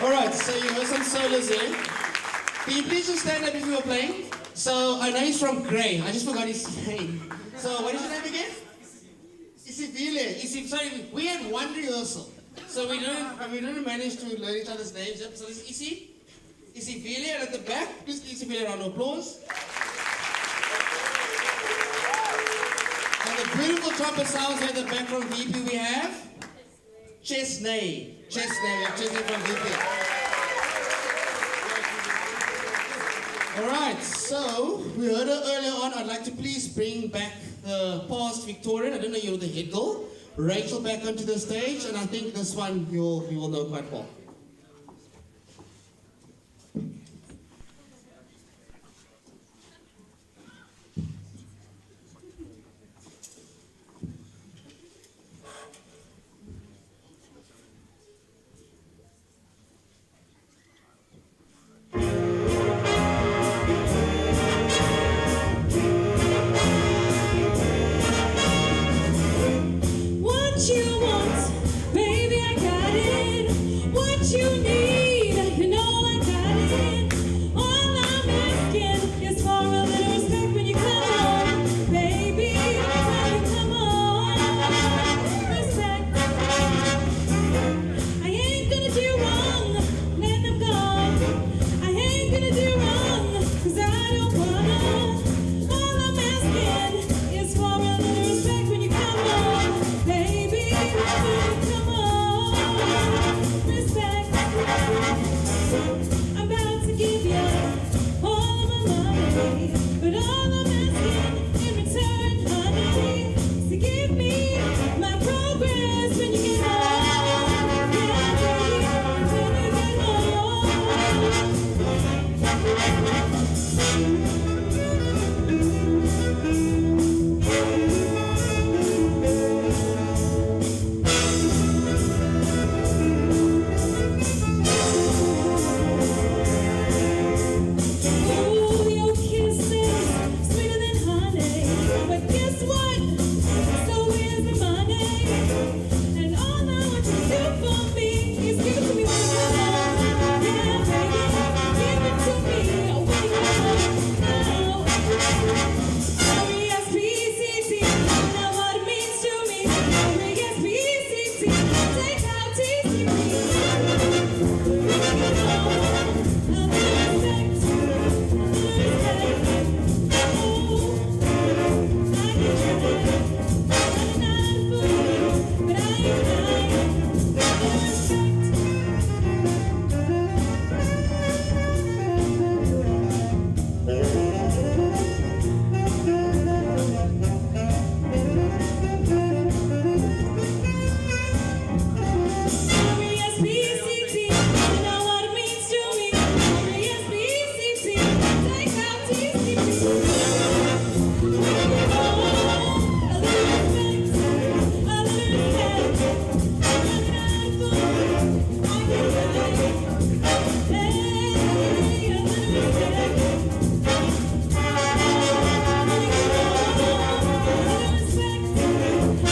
Alright, so you heard some solos there. Can you please just stand up if you were playing? So I know he's from Grey. I just forgot his name. So what is your name again? Isivile. Sorry, we had one rehearsal. So we didn't manage to learn each other's names. So this is Isivile, and at the back, please give Isivile a round of applause. And the beautiful trumpet sounds here at the back from VP we have Chesney. Chesney from VP. Alright, so we heard her earlier on. I'd like to please bring back the past Victorian, I don't know, you're the head girl, Rachel back onto the stage, and I think this one you will know quite well. What you want, baby, I got it. What you need, you know I got it. All I'm asking is for a little respect when you come on, baby. When you come on, respect. I ain't gonna do wrong, let them go. I ain't gonna do wrong, 'cause I don't wanna. All I'm asking is for a little respect when you come on, baby. Come on, respect. I'm about to give you all of my money, but all I'm asking in return, honey, is to give me my progress when you get home. Yeah, baby, when you get Ooh, your kisses sweeter than honey, but guess what? So is the money, and all I want you to do for me is give it to me when you come home. Yeah, baby, give it to me when you come home. R-E-S-P-E-C-T, you know what it means to me. R-E-S-P-E-C-T, take out T-C-P. R-E-S-P-E-C-T, you know what it means to me. R-E-S-P-E-C-T, take out T-C-P. A little respect, a little respect. I'm not fool, I can say, hey, a little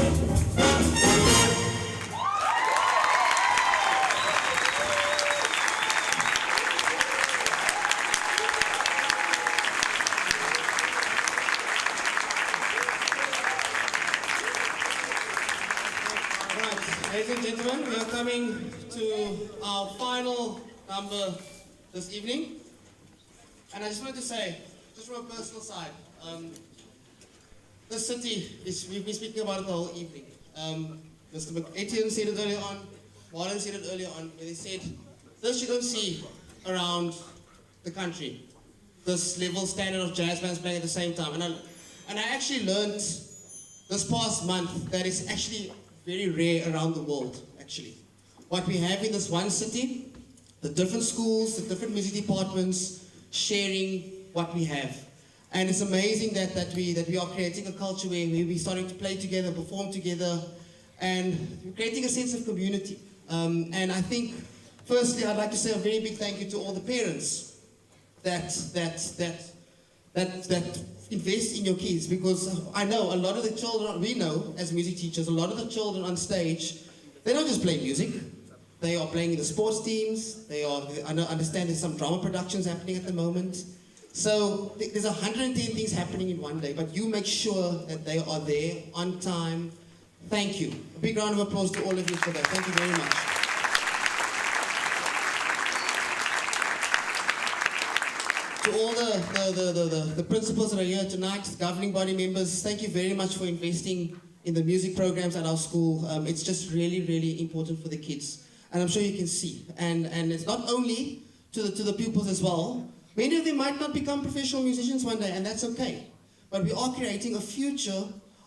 respect. Right, ladies and gentlemen, we are coming to our final number this evening. And I just wanted to say, just from a personal side, this city, we've been speaking about it the whole evening. Mr. Etienne said it earlier on, Warren said it earlier on, where they said, this you don't see around the country. This level standard of jazz bands playing at the same time. And I actually learned this past month that it's actually very rare around the world, actually. What we have in this one city, the different schools, the different music departments, sharing what we have. And it's amazing that we are creating a culture where we're starting to play together, perform together, and we're creating a sense of community. And I think, firstly, I'd like to say a very big thank you to all the parents that invest in your kids, because I know a lot of the children, we know as music teachers, a lot of the children on stage, they don't just play music. They are playing in the sports teams. I understand there's some drama productions happening at the moment. So there's 110 things happening in one day, but you make sure that they are there on time. Thank you. A big round of applause to all of you for that. Thank you very much. To all the principals that are here tonight, governing body members, thank you very much for investing in the music programs at our school. It's just really, really important for the kids. and I'm sure you can see. And it's not only to the pupils as well. Many of them might not become professional musicians one day, and that's okay. But we are creating a future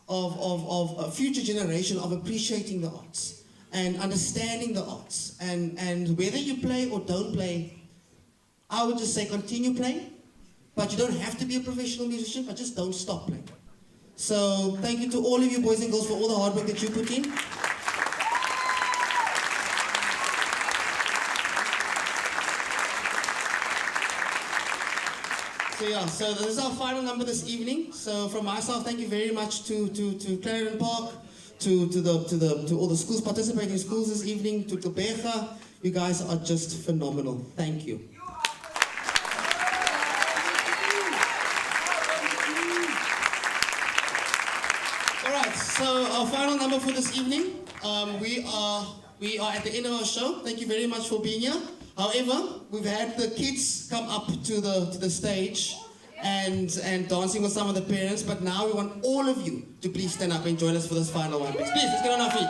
of a future generation of appreciating the arts and understanding the arts. And whether you play or don't play, I would just say continue playing. But you don't have to be a professional musician, but just don't stop playing. So thank you to all of you boys and girls for all the hard work that you put in. So this is our final number this evening. So from myself, thank you very much to Clarendon Park, to all the schools, participating schools this evening, to Gqeberha. You guys are just phenomenal. Thank you. All right, so our final number for this evening. We are at the end of our show. Thank you very much for being here. However, we've had the kids come up to the stage and dancing with some of the parents, but now we want all of you to please stand up and join us for this final one. Please, let's get on our feet.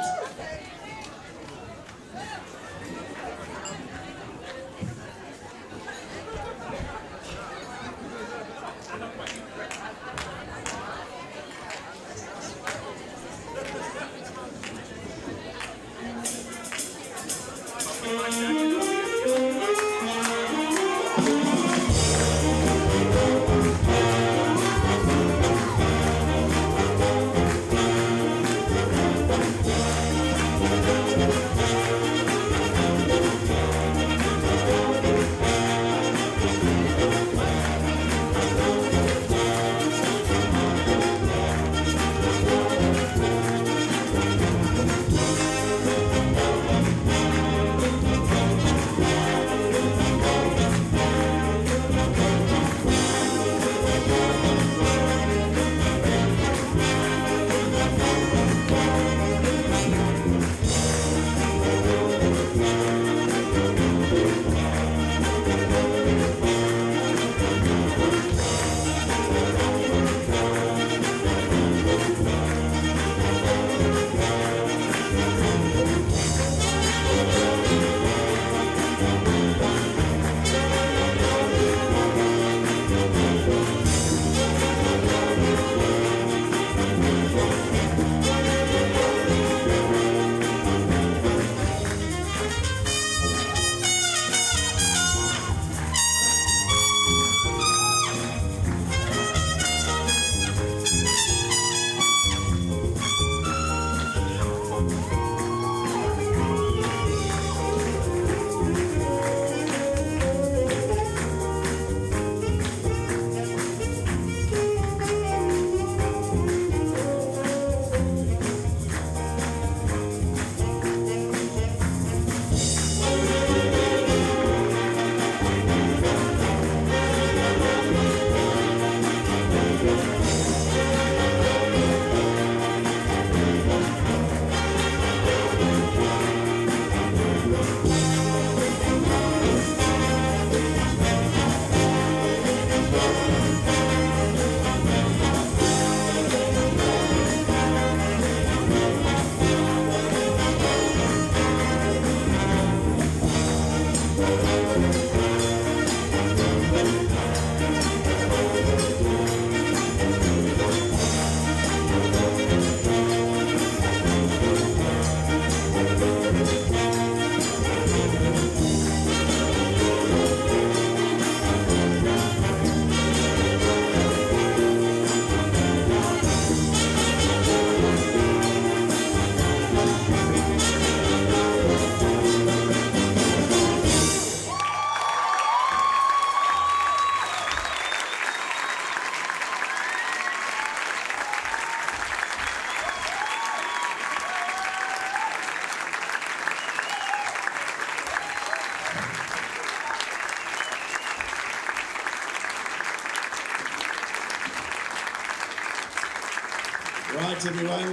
Right, everyone,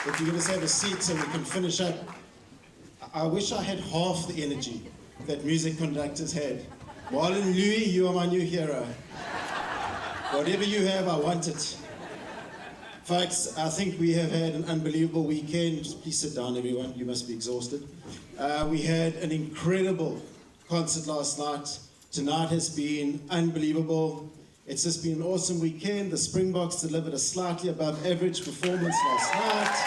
if you can just have a seat so we can finish up. I wish I had half the energy that music conductors had. Marlon Louis, you are my new hero. Whatever you have, I want it. Folks, I think we have had an unbelievable weekend. Just please sit down, everyone. You must be exhausted. We had an incredible concert last night. Tonight has been unbelievable. It's just been an awesome weekend. The Springboks delivered a slightly above average performance last night,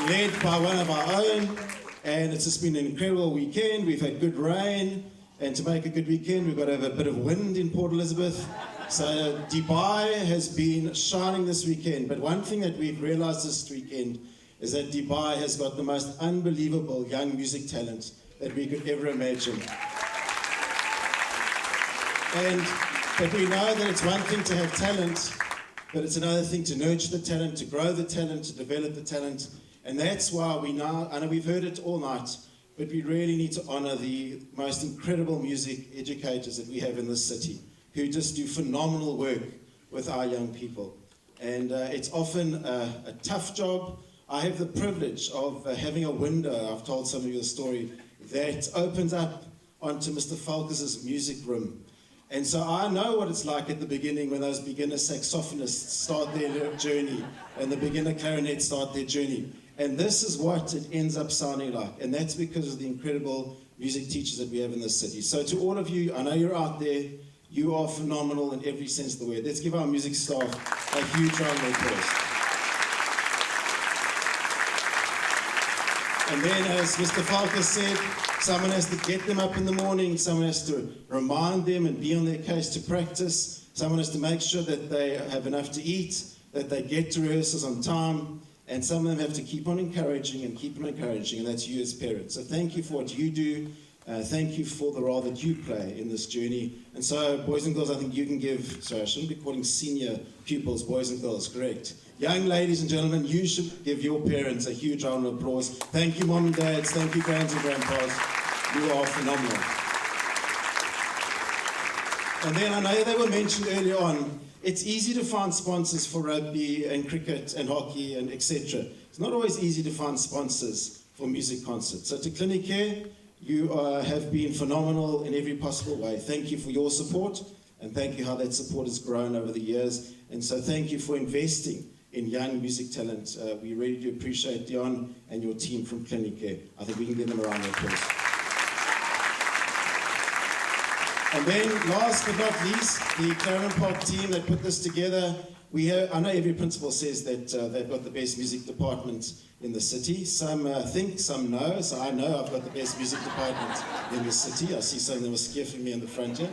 led by one of our own. And it's just been an incredible weekend. We've had good rain. And to make a good weekend, we've got to have a bit of wind in Port Elizabeth. So Dubai has been shining this weekend. But one thing that we've realized this weekend is that Dubai has got the most unbelievable young music talent that we could ever imagine. But we know that it's one thing to have talent, but it's another thing to nurture the talent, to grow the talent, to develop the talent. And that's why we now, I know we've heard it all night, but we really need to honor the most incredible music educators that we have in this city, who just do phenomenal work with our young people. And it's often a tough job. I have the privilege of having a window, I've told some of you the story, that opens up onto Mr. Falcus's music room. And so I know what it's like at the beginning when those beginner saxophonists start their journey and the beginner clarinets start their journey. And this is what it ends up sounding like. And that's because of the incredible music teachers that we have in this city. So to all of you, I know you're out there, you are phenomenal in every sense of the word. Let's give our music staff a huge round of applause. And then, as Mr. Falcus said, someone has to get them up in the morning, someone has to remind them and be on their case to practice, someone has to make sure that they have enough to eat, that they get to rehearsals on time, and some of them have to keep on encouraging, and that's you as parents. So thank you for what you do. Thank you for the role that you play in this journey. And so, boys and girls, I think you can give, sorry, I shouldn't be calling senior pupils boys and girls, correct? Young ladies and gentlemen, you should give your parents a huge round of applause. Thank you, mom and dads. Thank you, grands and grandpas. You are phenomenal. And then I know they were mentioned earlier on, it's easy to find sponsors for rugby and cricket and hockey and etc. It's not always easy to find sponsors for music concerts. So to Clinicare, you have been phenomenal in every possible way. Thank you for your support, and thank you how that support has grown over the years. And so thank you for investing in young music talent. We really do appreciate Dion and your team from Clinicare. I think we can give them a round of applause. And then, last but not least, the Clarendon Park team that put this together. I know every principal says that they've got the best music department in the city. Some think, some know. So I know I've got the best music department in the city. I see some of them were scaffing me in the front here.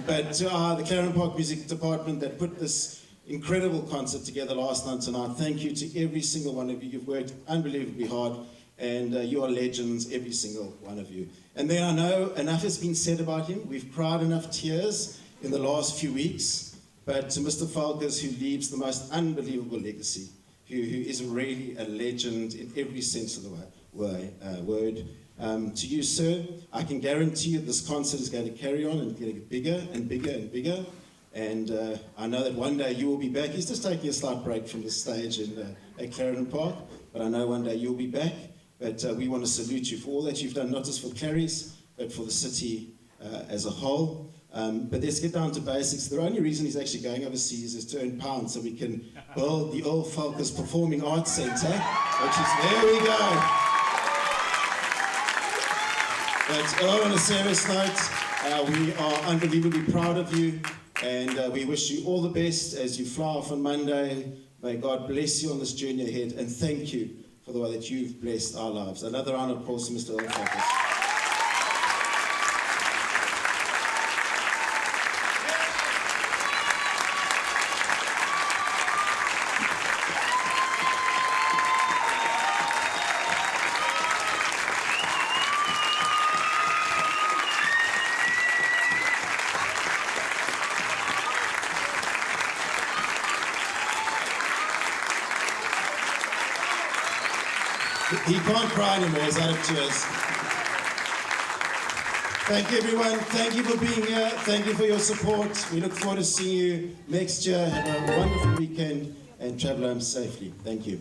But to the Clarendon Park music department that put this incredible concert together last night tonight, thank you to every single one of you. You've worked unbelievably hard, and you are legends, every single one of you. And then I know enough has been said about him. We've cried enough tears in the last few weeks, but to Mr. Falcus, who leaves the most unbelievable legacy, who is really a legend in every sense of the word. To you, sir, I can guarantee you this concert is going to carry on and get bigger and bigger and bigger. And I know that one day you will be back. He's just taking a slight break from the stage at Clarendon Park, but I know one day you'll be back. But we want to salute you for all that you've done, not just for Clarice, but for the city as a whole. But let's get down to basics. The only reason he's actually going overseas is to earn pounds so we can build the old Falcus Performing Arts Centre, which is, there we go. But on a serious note, we are unbelievably proud of you, and we wish you all the best as you fly off on Monday. May God bless you on this journey ahead, and thank you for the way that you've blessed our lives. Another round of applause to Mr. Falcus. He can't cry anymore, he's out of tears. Thank you, everyone. Thank you for being here. Thank you for your support. We look forward to seeing you next year. Have a wonderful weekend and travel home safely. Thank you.